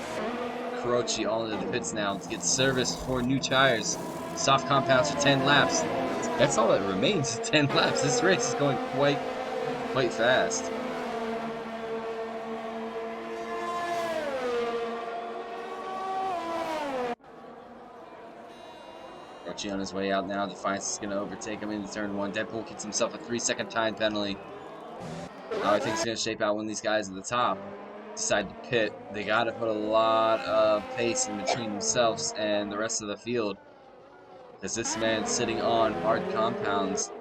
Croce all into the pits now to get service for new tires. Soft compounds for 10 laps. That's all that remains, 10 laps. This race is going quite fast. Croce on his way out now. Defiance is going to overtake him into turn 1. Deadpool gets himself a 3-second time penalty. Now I think it's going to shape out when these guys at the top decide to pit. They got to put a lot of pace in between themselves and the rest of the field. Because this man sitting on hard compounds,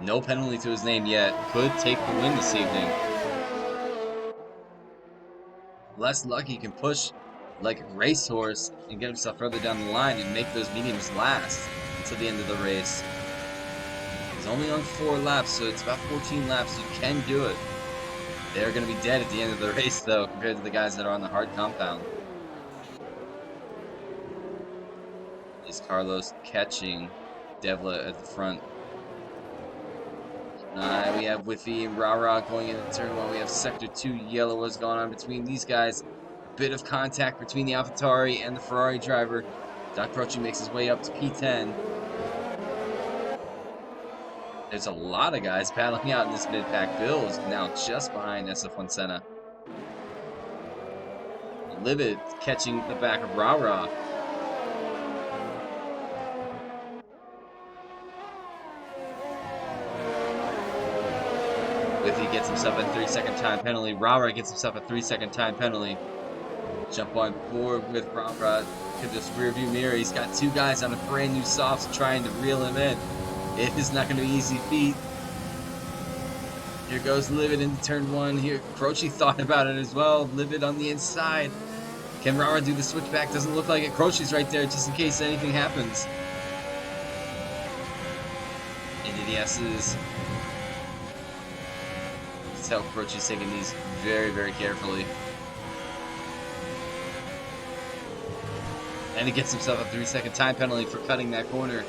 no penalty to his name yet, could take the win this evening. Less Lucky can push like a racehorse and get himself further down the line and make those mediums last until the end of the race. He's only on 4 laps, so it's about 14 laps. You can do it. They're going to be dead at the end of the race, though, compared to the guys that are on the hard compound. Is Carlos catching Devla at the front? We have Whiffy and Rara going into turn 1. We have Sector 2 yellow. What's going on between these guys? Bit of contact between the AlphaTauri and the Ferrari driver. Doc Croce makes his way up to P10. There's a lot of guys battling out in this mid-pack. Bill is now just behind SF1 Senna. Livid catching the back of Rara. Whiffy gets himself a 3-second time penalty. Rara gets himself a 3-second time penalty. Jump on board with Rara. Look at this rear view mirror. He's got 2 guys on a brand new softs trying to reel him in. It is not going to be easy feat. Here goes Livid into turn 1. Here, Croce thought about it as well. Livid on the inside. Can Rara do the switchback? Doesn't look like it. Croce's right there just in case anything happens. into the S's. Let's tell Proci's taking these very, very carefully. And he gets himself a 3-second time penalty for cutting that corner.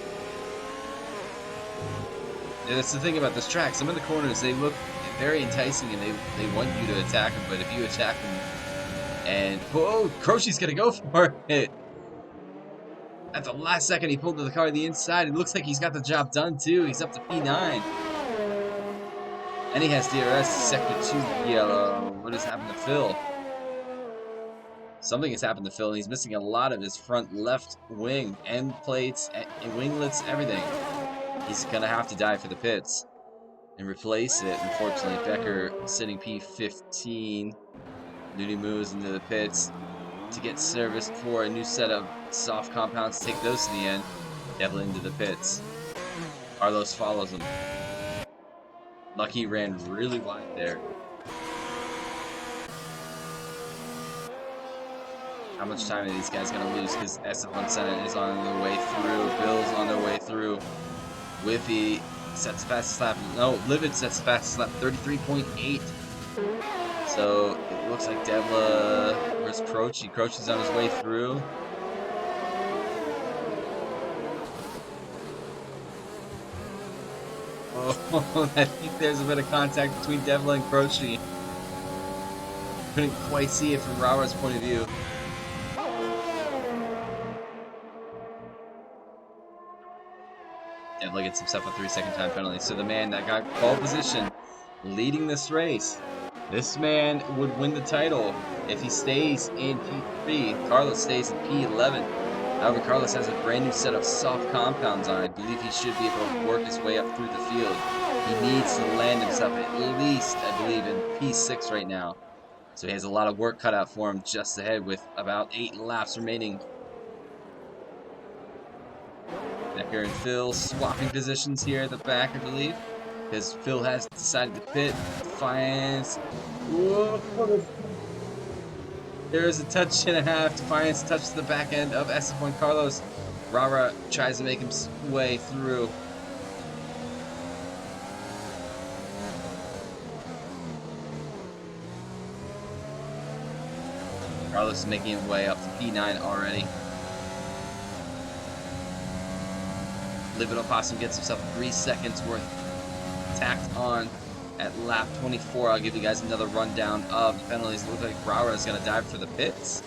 And that's the thing about this track. Some of the corners, they look very enticing and they want you to attack them, but if you attack them and... Whoa! Proci's gonna go for it! At the last second, he pulled the car to the inside. It looks like he's got the job done, too. He's up to P9. And he has DRS, Sector 2 yellow. What has happened to Phil? Something has happened to Phil, and he's missing a lot of his front left wing, end plates, and winglets, everything. He's going to have to die for the pits and replace it. Unfortunately, Becker sitting P15. Nudie moves into the pits to get serviced for a new set of soft compounds. Take those to the end. Devil into the pits. Carlos follows him. Lucky ran really wide there. How much time are these guys going to lose? Because SF1 Senate is on their way through. Bill's on their way through. Whiffy sets the fastest lap. No, Livid sets the fastest lap. 33.8. So it looks like Devla. Where's Croce? Croce's on his way through. Oh, I think there's a bit of contact between Devla and Croce. Couldn't quite see it from Rara's point of view. Devla gets himself a 3-second time penalty. So the man that got pole position leading this race, this man would win the title if he stays in P3. Carlos stays in P11. However, Carlos has a brand new set of soft compounds on. I believe he should be able to work his way up through the field. He needs to land himself at least, I believe, in P6 right now. So he has a lot of work cut out for him just ahead with about 8 laps remaining. Becker and Phil swapping positions here at the back, I believe. Because Phil has decided to pit. Defiance. Whoa. There's a touch and a half. Defiance touches the back end of SF1 Carlos. Rara tries to make his way through. Carlos is making his way up to P9 already. Livid Opossum gets himself 3 seconds worth tacked on at lap 24. I'll give you guys another rundown of the penalties. It looks like Rara is going to dive for the pits.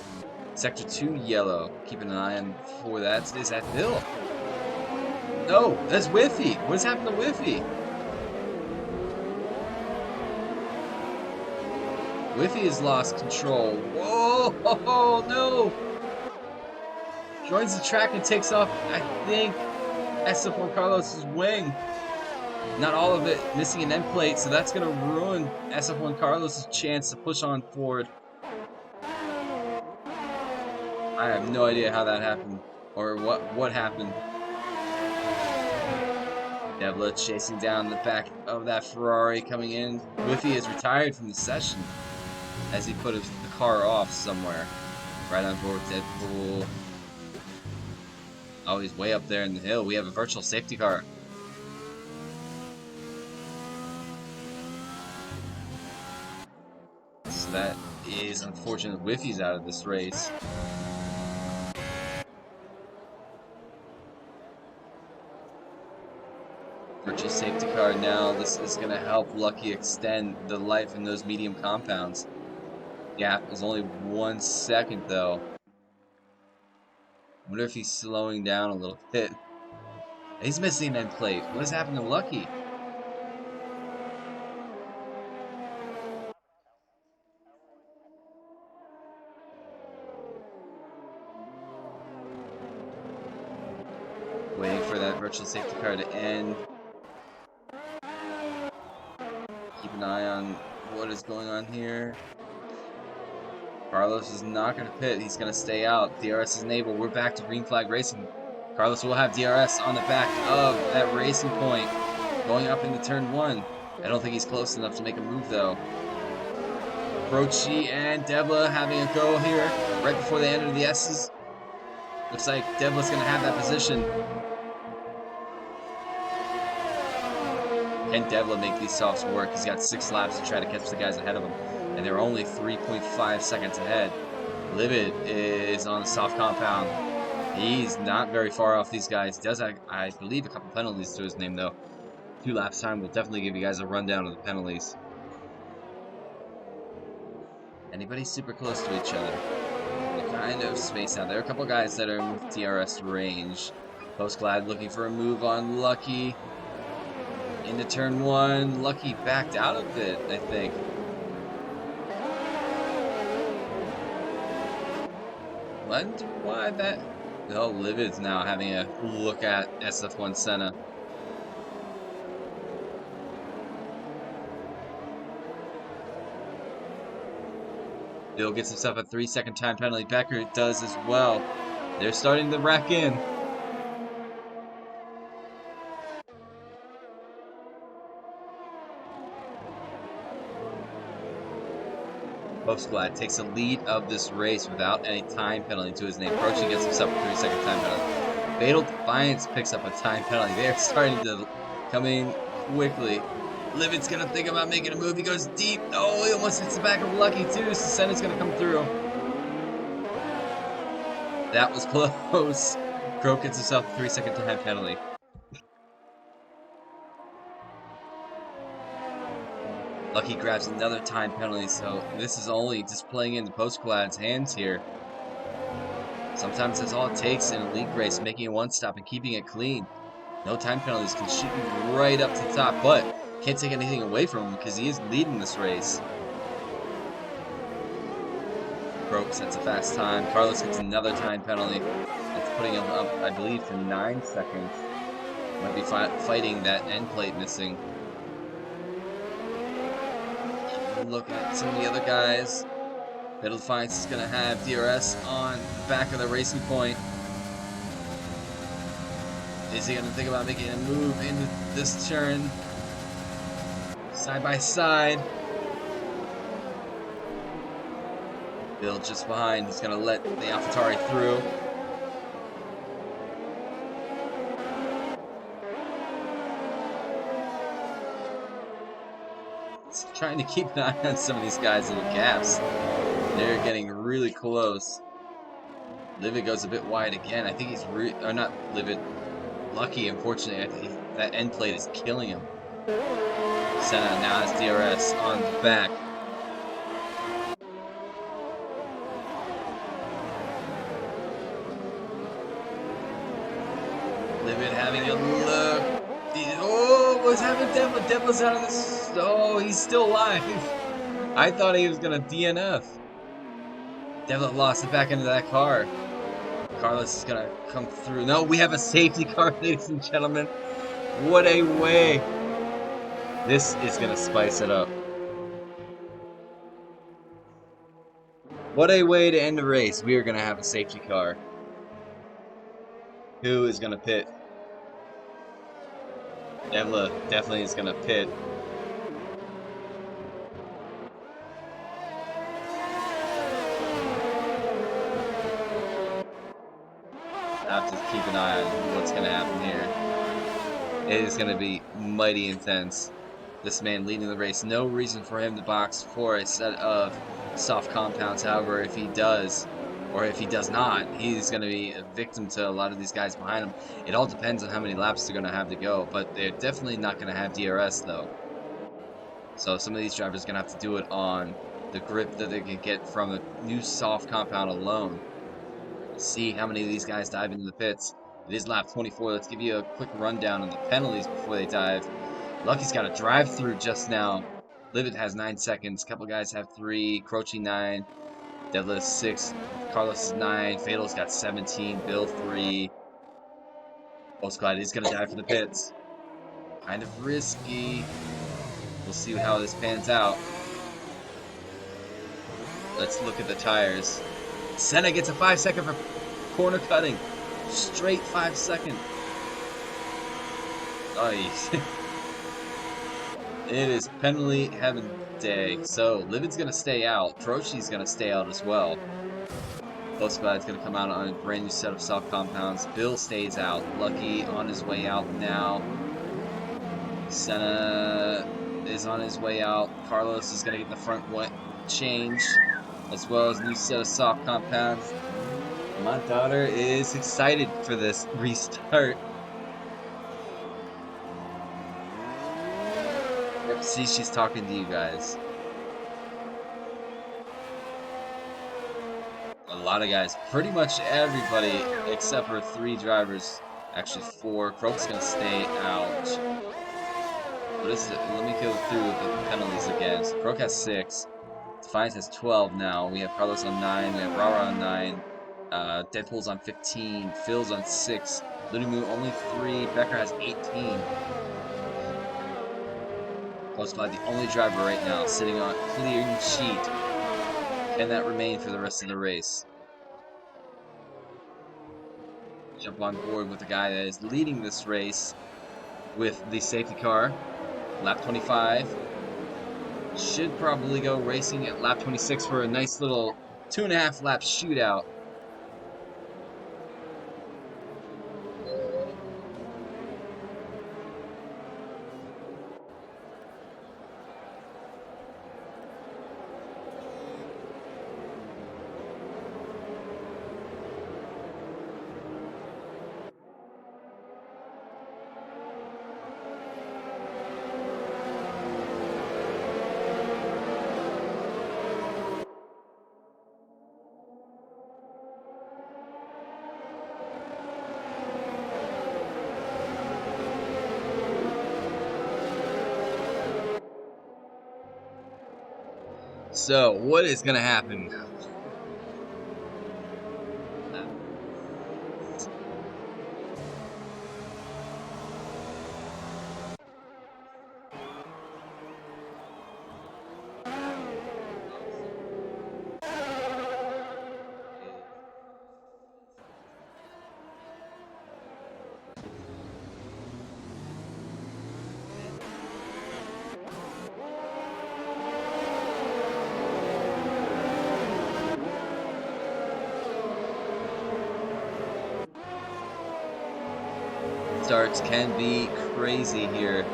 Sector 2 yellow. Keeping an eye on for that. Is that Bill? No, that's Whiffy. What's happened to Whiffy? Whiffy has lost control. Whoa, no! Joins the track and takes off, I think, SF1 Carlos's wing. Not all of it, missing an end plate, so that's going to ruin SF1 Carlos's chance to push on forward. I have no idea how that happened, or what happened. Devla chasing down the back of that Ferrari coming in. Whiffy is retired from the session as he put the car off somewhere. Right on board with Deadpool. Oh, he's way up there in the hill. We have a virtual safety car. So that is unfortunate. Whiffy's out of this race. Virtual safety car now. This is going to help Lucky extend the life in those medium compounds. Gap is only 1 second though. I wonder if he's slowing down a little bit. He's missing an end plate. What has happened to Lucky? Waiting for that virtual safety car to end. Keep an eye on what is going on here. Carlos is not going to pit. He's going to stay out. DRS is enabled. We're back to green flag racing. Carlos will have DRS on the back of that racing point. Going up into turn 1. I don't think he's close enough to make a move, though. Croce and Devla having a go here right before they enter the S's. Looks like Devla's going to have that position. Can Devlin make these softs work? He's got 6 laps to try to catch the guys ahead of him, and they're only 3.5 seconds ahead. Livid is on the soft compound. He's not very far off these guys. Does, I believe, a couple penalties to his name, though. 2 laps time will definitely give you guys a rundown of the penalties. Anybody super close to each other? They're kind of spaced out. There are a couple guys that are in DRS range. Postglad looking for a move on Lucky. Into turn 1. Lucky backed out of it, I think. Wonder why that... Oh, Livid's now having a look at SF1 Senna. Bill gets himself a 3-second time penalty. Becker does as well. They're starting to rack in. Postglad takes the lead of this race without any time penalty to his name. Procian gets himself a 3-second time penalty. Fatal Defiance picks up a time penalty. They are starting to come in quickly. Livid's gonna think about making a move. He goes deep. Oh, he almost hits the back of Lucky too. So Senna's gonna come through. That was close. Crow gets himself a 3-second time penalty. Lucky grabs another time penalty, so this is only just playing into Postglad's hands here. Sometimes that's all it takes in a league race, making a one-stop and keeping it clean. No time penalties can shoot you right up to the top, but can't take anything away from him because he is leading this race. Broke sets a fast time. Carlos gets another time penalty. That's putting him up, I believe, to 9 seconds. Might be fighting that end plate missing. Look at some of the other guys. Fatal Defiance is going to have DRS on the back of the racing point. Is he going to think about making a move into this turn? Side by side. Bill just behind. He's going to let the AlphaTauri through. He's trying to keep an eye on some of these guys in the gaps. They're getting really close. Livid goes a bit wide again. I think he's or not Livid. Lucky, unfortunately, I think that end plate is killing him. Senna now has DRS on the back. Livid having a look. Oh, what's happening? Devlin's out of this. Oh, he's still alive. I thought he was gonna DNF. Devlin lost it back into that car. Carlos is gonna come through. No, we have a safety car, ladies and gentlemen. What a way. This is gonna spice it up. What a way to end the race. We are gonna have a safety car. Who is gonna pit? Devla definitely is gonna pit. I have to keep an eye on what's going to happen here. It is going to be mighty intense. This man leading the race. No reason for him to box for a set of soft compounds. However, if he does, or if he does not, he's going to be a victim to a lot of these guys behind him. It all depends on how many laps they're going to have to go. But they're definitely not going to have DRS, though. So some of these drivers are going to have to do it on the grip that they can get from the new soft compound alone. See how many of these guys dive into the pits. It is lap 24. Let's give you a quick rundown on the penalties before they dive. Lucky's got a drive-through just now. Livid has 9 seconds. A couple guys have 3. Croce 9. Deadlift 6. Carlos is 9. Fatal's got 17. Bill 3. Postglide is going to dive for the pits. Kind of risky. We'll see how this pans out. Let's look at the tires. Senna gets a 5-second for corner cutting. Straight 5 second. Oh, it is penalty heaven day. So, Livid's going to stay out. Troci's going to stay out as well. Postglad's going to come out on a brand new set of soft compounds. Bill stays out. Lucky on his way out now. Senna is on his way out. Carlos is going to get the front changed, as well as new set of soft compounds. My daughter is excited for this restart. Yep, see, she's talking to you guys. A lot of guys, pretty much everybody except for 3 drivers. Actually 4. Croak's gonna stay out. What is it? Let me go through the penalties again. So Croak has 6. Defiance has 12 now. We have Carlos on 9. We have Rara on 9. Deadpool's on 15. Phil's on 6. Ludimu only 3. Becker has 18. Postcard, the only driver right now sitting on clean sheet. Can that remain for the rest of the race? Jump on board with the guy that is leading this race with the safety car. Lap 25. Should probably go racing at lap 26 for a nice little 2.5 lap shootout. So, what is going to happen? Starts can be crazy here.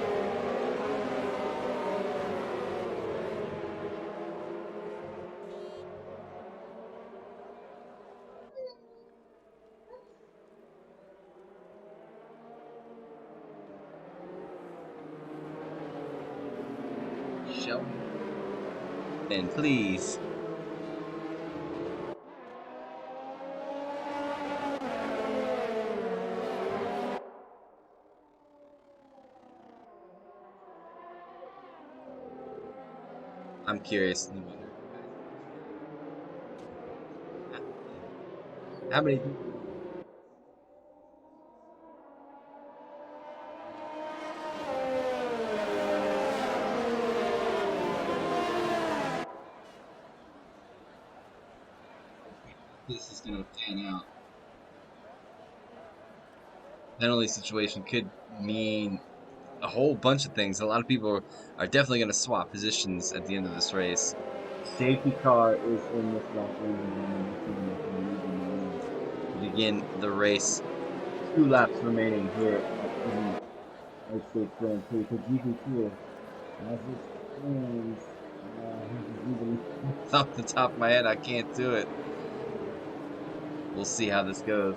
Show me. Then please. I'm curious. How many people? This is going to pan out. Penalty situation could mean a whole bunch of things. A lot of people are definitely going to swap positions at the end of this race. Safety car is in this lap to begin the race. 2 laps remaining here at the United States Grand Prix for GP2. As this plans, off the top of my head, I can't do it. We'll see how this goes.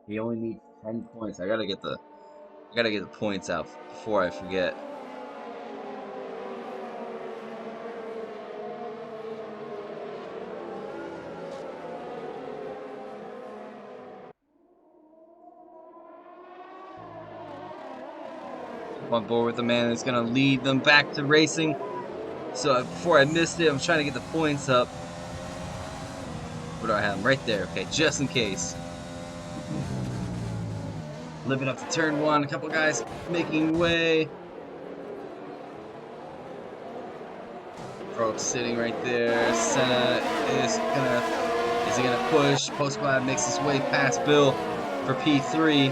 He only needs 10 points. I gotta get the points out before I forget. On board with the man that's gonna lead them back to racing. So before I missed it, I'm trying to get the points up. Where do I have them? Right there. Okay, just in case. Living up to turn 1. A couple guys making way. Croak sitting right there. Senna is he gonna push? Postcard makes his way past Bill for P3.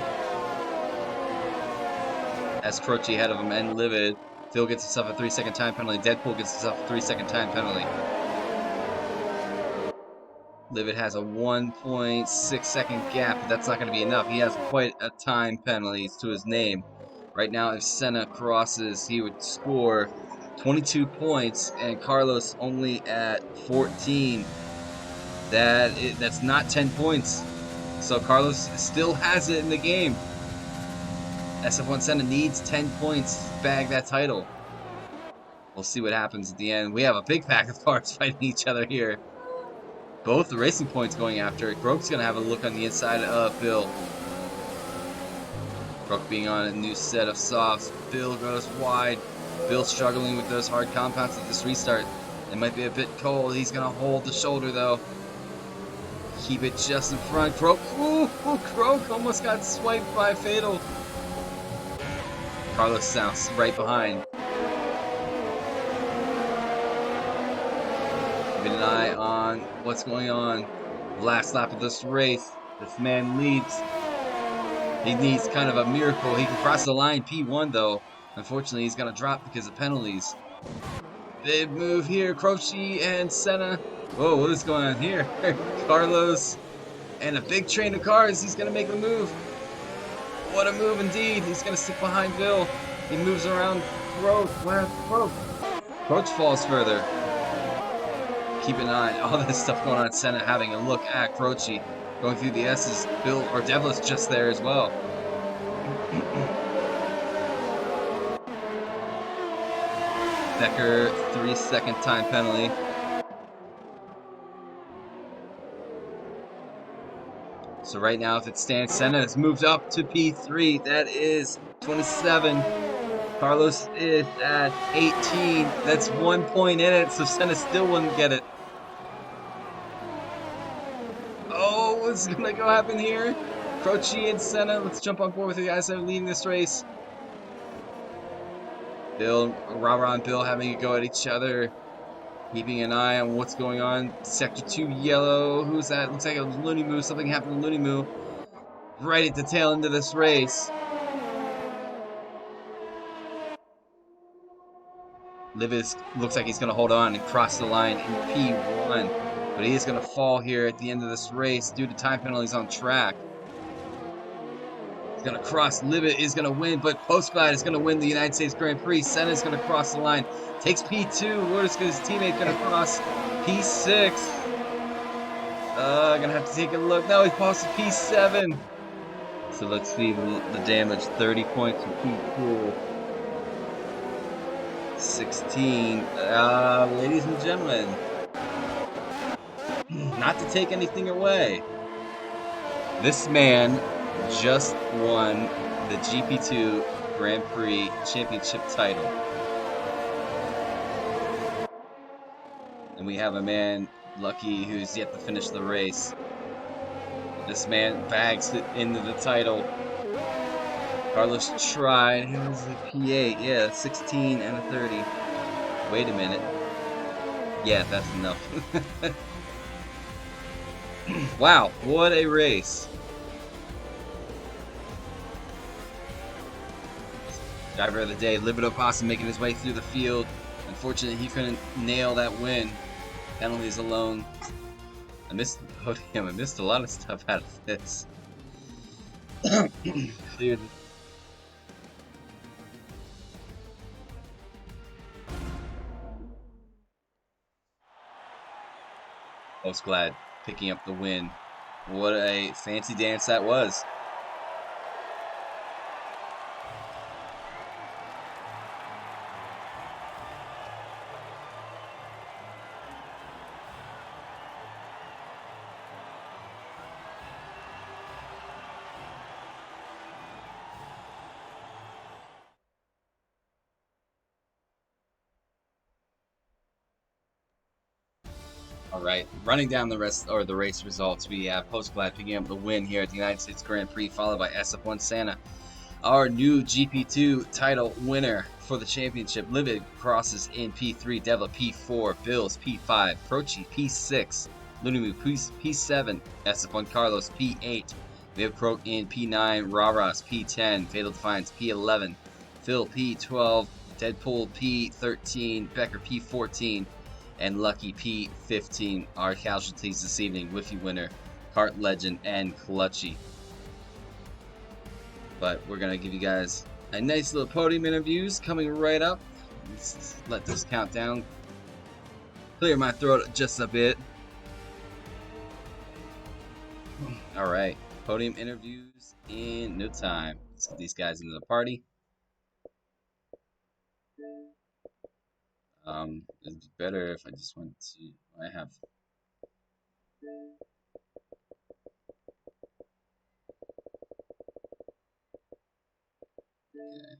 As Croce ahead of him and Livid. Phil gets himself a 3-second time penalty. Deadpool gets himself a 3-second time penalty. Livid has a 1.6 second gap, but that's not going to be enough. He has quite a time penalty to his name. Right now, if Senna crosses, he would score 22 points, and Carlos only at 14. That's not 10 points. So Carlos still has it in the game. SF1 Senna needs 10 points to bag that title. We'll see what happens at the end. We have a big pack of cars fighting each other here. Both the racing points going after it. Croak's going to have a look on the inside of Bill. Croak being on a new set of softs. Bill goes wide. Bill struggling with those hard compounds at this restart. It might be a bit cold. He's going to hold the shoulder though. Keep it just in front. Croak. Ooh, Croak almost got swiped by Fatal. Carlos sounds right behind. Keeping an eye on what's going on. Last lap of this race. This man leads. He needs kind of a miracle. He can cross the line P1 though. Unfortunately, he's going to drop because of penalties. Big move here. Croce and Senna. Whoa, what is going on here? Carlos and a big train of cars. He's going to make a move. What a move indeed. He's going to stick behind Bill. He moves around Croce. Croce falls further. Keep an eye on all this stuff going on. Senna having a look at Croce. Going through the S's. Bill or Devlin's just there as well. Becker, 3-second time penalty. So right now, if it stands, Senna has moved up to P3. That is 27. Carlos is at 18. That's 1 point in it, so Senna still wouldn't get it. Oh, what's gonna go happen here? Croce and Senna, let's jump on board with the guys that are leading this race. Bill, Rara and Bill having a go at each other. Keeping an eye on what's going on. Sector 2 yellow. Who's that? Looks like a Looney Moo. Something happened to Looney Moo. Right at the tail end of this race. Livis looks like he's going to hold on and cross the line in P1. But he is going to fall here at the end of this race due to time penalties on track. He's going to cross. Libet is going to win, but Postglad is going to win the United States Grand Prix. Senna is going to cross the line. Takes P2. Where's his teammate going to cross? P6. Going to have to take a look. No, he passes P7. So let's see the damage. 30 points from P2. 16. Ladies and gentlemen, not to take anything away, this man just won the GP2 Grand Prix Championship title. And we have a man, Lucky, who's yet to finish the race. This man bags it into the title. Carlos tried. He was a P8. Yeah, 16 and a 30. Wait a minute. Yeah, that's enough. Wow, what a race. Driver of the day, Libido Possum making his way through the field. Unfortunately, he couldn't nail that win. Penalties alone. I missed the podium. I missed a lot of stuff out of this. Cleared. Postglad picking up the win. What a fancy dance that was. All right, running down the race results, we have Postglad picking up the win here at the United States Grand Prix, followed by SF1 Santa, our new GP2 title winner for the championship. Livid crosses in P3, Devla P4, Bills P5, Croce P6, Lunimu P7, SF1 Carlos P8. We have Croak in P9, Raras P10, Fatal Defiance P11, Phil P12, Deadpool P13, Becker P14. and Lucky P15 are casualties this evening. Whiffy winner, Kart Legend, and Clutchy. But we're going to give you guys a nice little podium interviews coming right up. Let's let this countdown clear my throat just a bit. All right, podium interviews in no time. Let's get these guys into the party. It'd be better if I just went to. I have. Okay.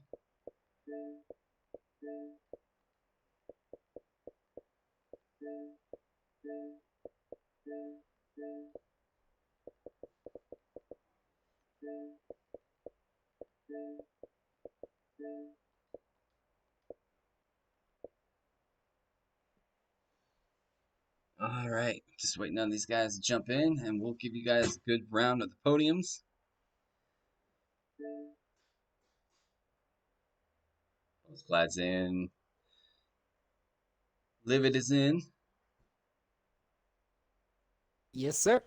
All right, just waiting on these guys to jump in, and we'll give you guys a good round of the podiums. Vlad's in. Livid is in. Yes, sir.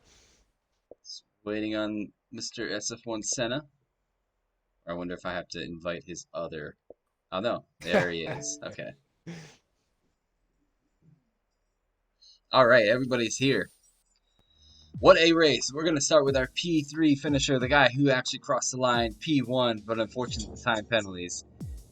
Just waiting on Mr. SF1 Senna. Or I wonder if I have to invite his other. Oh no, there he is. Okay. All right, everybody's here. What a race. We're going to start with our P3 finisher, the guy who actually crossed the line P1, but unfortunately time penalties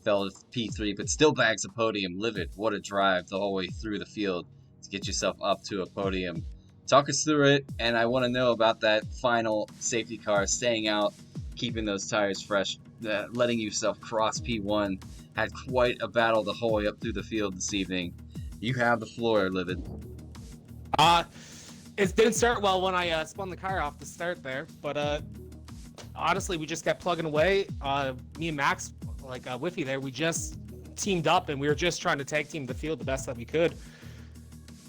fell to P3, but still bags a podium. Livid, what a drive the whole way through the field to get yourself up to a podium. Talk us through it, and I want to know about that final safety car, staying out, keeping those tires fresh, letting yourself cross P1. Had quite a battle the whole way up through the field this evening. You have the floor, Livid. It didn't start well when I spun the car off the start there, but honestly, we just kept plugging away. Me and Max, like Whiffy there, we just teamed up and we were just trying to tag team the field the best that we could.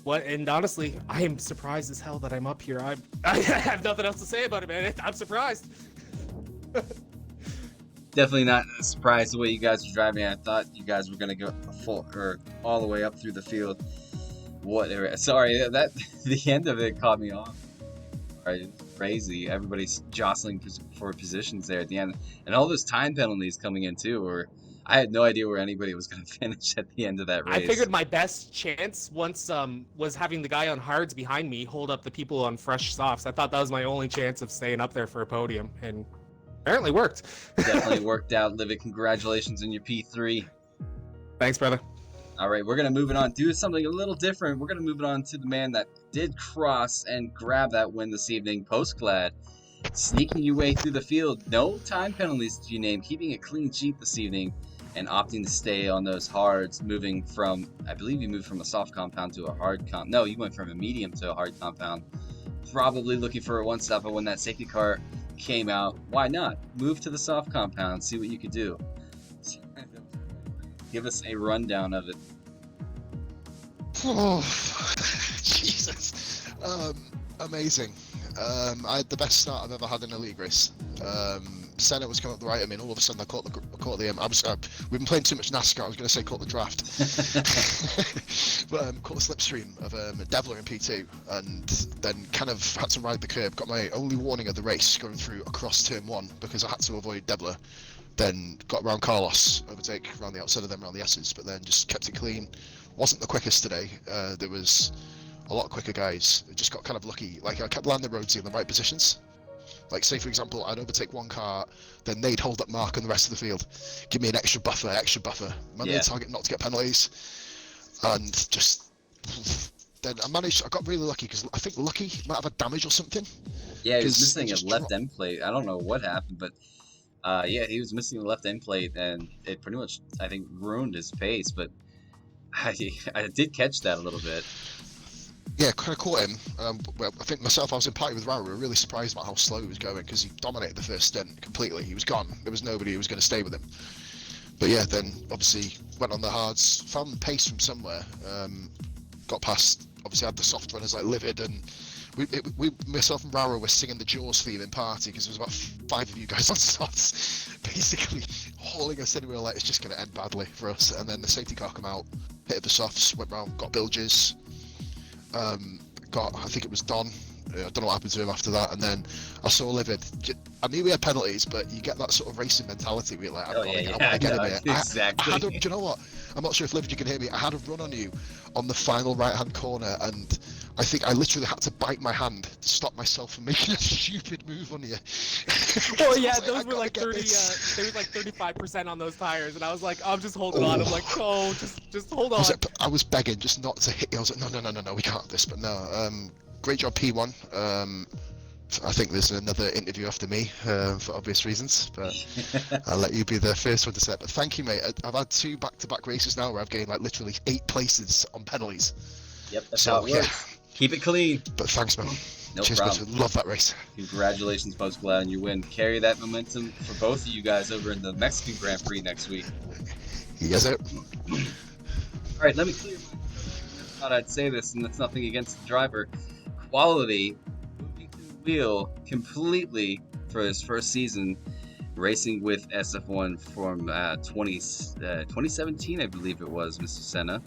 And honestly, I am surprised as hell that I'm up here. I have nothing else to say about it, man. I'm surprised. Definitely not surprised the way you guys were driving. I thought you guys were gonna go full or all the way up through the field. Whatever. Sorry, that the end of it caught me off. Right, crazy. Everybody's jostling for positions there at the end, and all those time penalties coming in too. Or I had no idea where anybody was going to finish at the end of that race. I figured my best chance once was having the guy on hards behind me hold up the people on fresh softs. I thought that was my only chance of staying up there for a podium, and apparently worked. Definitely worked out, Livid. Congratulations on your P3. Thanks, brother. All right, we're going to move it on. Do something a little different. We're going to move it on to the man that did cross and grab that win this evening, Postclad. Sneaking your way through the field. No time penalties to you name. Keeping a clean sheet this evening and opting to stay on those hards. Moving from, I believe you moved from a soft compound to a hard compound. No, you went from a medium to a hard compound. Probably looking for a one-stop, but when that safety car came out, why not? Move to the soft compound, see what you could do. Give us a rundown of it. Oh, Jesus. Amazing. I had the best start I've ever had in a league race. Senna was coming up the right of me, and all of a sudden I caught the we've been playing too much NASCAR. I was going to say caught the draft. But caught the slipstream of Devler in P2, and then kind of had to ride the curb. Got my only warning of the race going through across turn 1 because I had to avoid Devler. Then got around Carlos, overtake around the outside of them around the S's, but then just kept it clean. Wasn't the quickest today. There was a lot quicker guys. Just got kind of lucky. Like I kept landing roadsy in the right positions. Like say for example, I'd overtake one car, then they'd hold up mark on the rest of the field, give me an extra buffer. My main target not to get penalties, and just then I got really lucky because I think Lucky might have a damage or something. Yeah, he was missing a left end plate. I don't know what happened, but yeah, he was missing the left end plate, and it pretty much, I think, ruined his pace. But I did catch that a little bit. Yeah, kind of caught him. Well, I think myself, I was in party with Rara. We were really surprised about how slow he was going because he dominated the first stint completely. He was gone. There was nobody who was going to stay with him. But yeah, then obviously went on the hards, found the pace from somewhere. Got past. Obviously had the soft runners like Livid, and we myself and Rara were singing the Jaws theme in party because there was about 5 of you guys on softs, basically hauling us in. We were like, it's just going to end badly for us. And then the safety car came out, hit the softs, went round, got bilges. I think it was Don. I don't know what happened to him after that, and then I saw Livid. I knew we had penalties, but you get that sort of racing mentality where you're like, I want to get him here. Exactly. I do you know what? I'm not sure if Livid you can hear me. I had a run on you on the final right-hand corner, and I think I literally had to bite my hand to stop myself from making a stupid move on you. Well, yeah, those were like 30. There was like 35% on those tires, and I was like, I'm just holding on. I'm like, oh, just hold on. I was begging just not to hit you. I was like, no, we can't have this. But no, great job, P1. I think there's another interview after me for obvious reasons, but I'll let you be the first one to say it. But thank you, mate. I've had 2 back-to-back races now where I've gained like literally 8 places on penalties. Yep, that's how it works. Keep it clean. But thanks, man. No Cheers, problem. man. Love that race. Congratulations, Post Glad, on your win. Carry that momentum for both of you guys over in the Mexican Grand Prix next week. Yes, sir. All right, let me clear my I thought I'd say this, and that's nothing against the driver. Quality, moving to the wheel completely for his first season, racing with SF1 from 2017, I believe it was, Mr. Senna,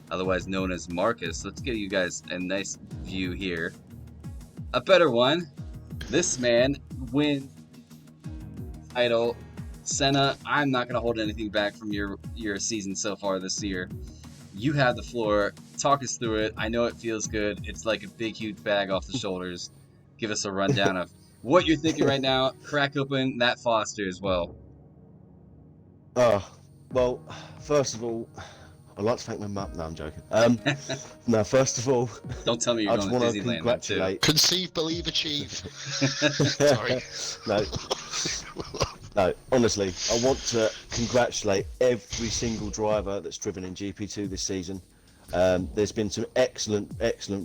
otherwise known as Marcus. Let's give you guys a nice view here. A better one. This man wins the title. Senna, I'm not going to hold anything back from your season so far this year. You have the floor. Talk us through it. I know it feels good. It's like a big, huge bag off the shoulders. Give us a rundown of what you're thinking right now. Crack open that Foster as well. Well, first of all, I'd like to thank my mum. No, I'm joking. No, first of all, don't tell me you're I going just to want to Disneyland. congratulate. Conceive, believe, achieve. Sorry. No, honestly, I want to congratulate every single driver that's driven in GP2 this season. There's been some excellent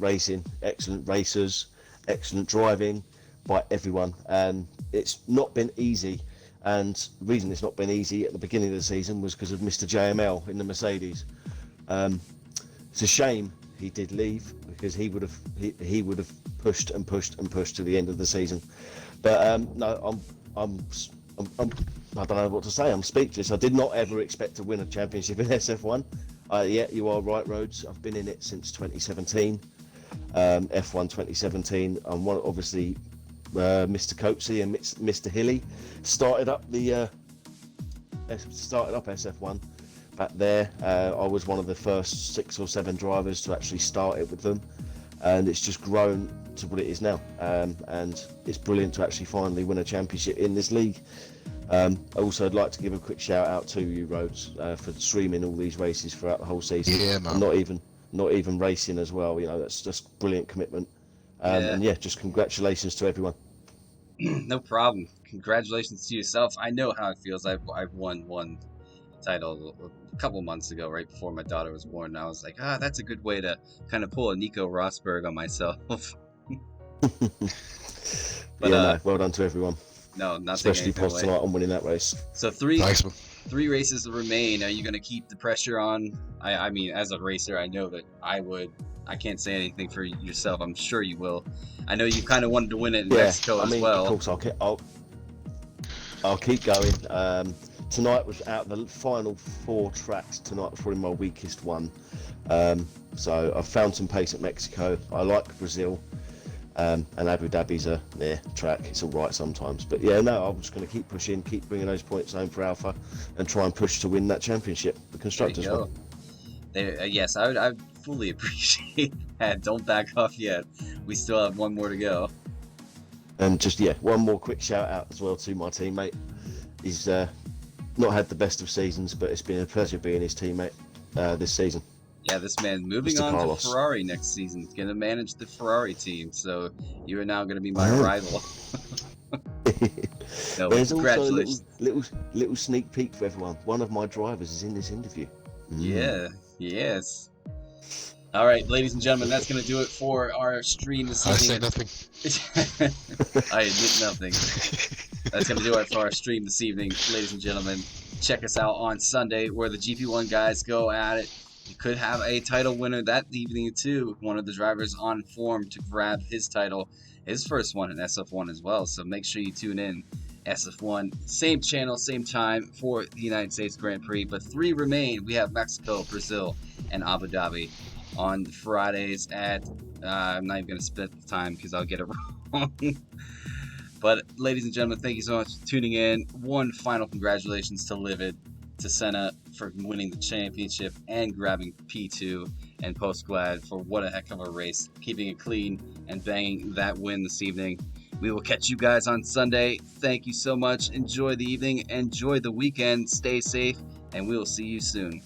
racing, excellent racers, excellent driving by everyone, and it's not been easy. And the reason it's not been easy at the beginning of the season was because of Mr. JML in the Mercedes. It's a shame he did leave, because he would have pushed to the end of the season. But no, I don't know what to say. I'm speechless. I did not ever expect to win a championship in SF1. Yeah, you are right, Rhodes. I've been in it since 2017, F1 2017. I'm obviously Mr. Coatsy and Mr. Hilly started up SF1 back there. I was one of the first 6 or 7 drivers to actually start it with them, and it's just grown to what it is now. And it's brilliant to actually finally win a championship in this league. Also, I'd like to give a quick shout out to you, Rhodes, for streaming all these races throughout the whole season. Yeah, man. And not even racing as well. You know, that's just brilliant commitment. And yeah, just congratulations to everyone. No problem. Congratulations to yourself. I know how it feels. I've won one title a couple months ago, right before my daughter was born. And I was like, that's a good way to kind of pull a Nico Rosberg on myself. But, yeah, no, well done to everyone. No, not especially Post tonight on winning that race. So three races remain. Are you going to keep the pressure on? I mean, as a racer, I know that I would. I can't say anything for yourself. I'm sure you will. I know you kind of wanted to win it in Mexico as well. Of course, I'll keep going. Tonight was out of the final 4 tracks. Tonight was probably my weakest one. So I found some pace at Mexico. I like Brazil. And Abu Dhabi's a track. It's all right sometimes, but yeah, no, I'm just going to keep pushing, keep bringing those points home for Alpha, and try and push to win that championship, the constructors one. Yes, I would fully appreciate that. Don't back off yet. We still have one more to go. And just one more quick shout out as well to my teammate. He's not had the best of seasons, but it's been a pleasure being his teammate this season. Yeah, this man moving Mr. on Carlos. to Ferrari next season. He's going to manage the Ferrari team, so you are now going to be my rival. No, there's congratulations. Also a little sneak peek for everyone. One of my drivers is in this interview. Yeah, yes. All right, ladies and gentlemen, that's going to do it for our stream this evening. I say nothing. I admit nothing. That's going to do it for our stream this evening, ladies and gentlemen. Check us out on Sunday, where the GP1 guys go at it. You could have a title winner that evening too. One of the drivers on form to grab his title, his first one in SF1 as well. So make sure you tune in. SF1, same channel, same time for the United States Grand Prix. But 3 remain. We have Mexico, Brazil, and Abu Dhabi. on Fridays at, I'm not even going to split the time because I'll get it wrong. But ladies and gentlemen, thank you so much for tuning in. One final congratulations to Livid, to Senna for winning the championship and grabbing P2, and Post Glad for what a heck of a race, keeping it clean and banging that win this evening. We will catch you guys on Sunday. Thank you so much. Enjoy the evening, enjoy the weekend, stay safe, and we will see you soon.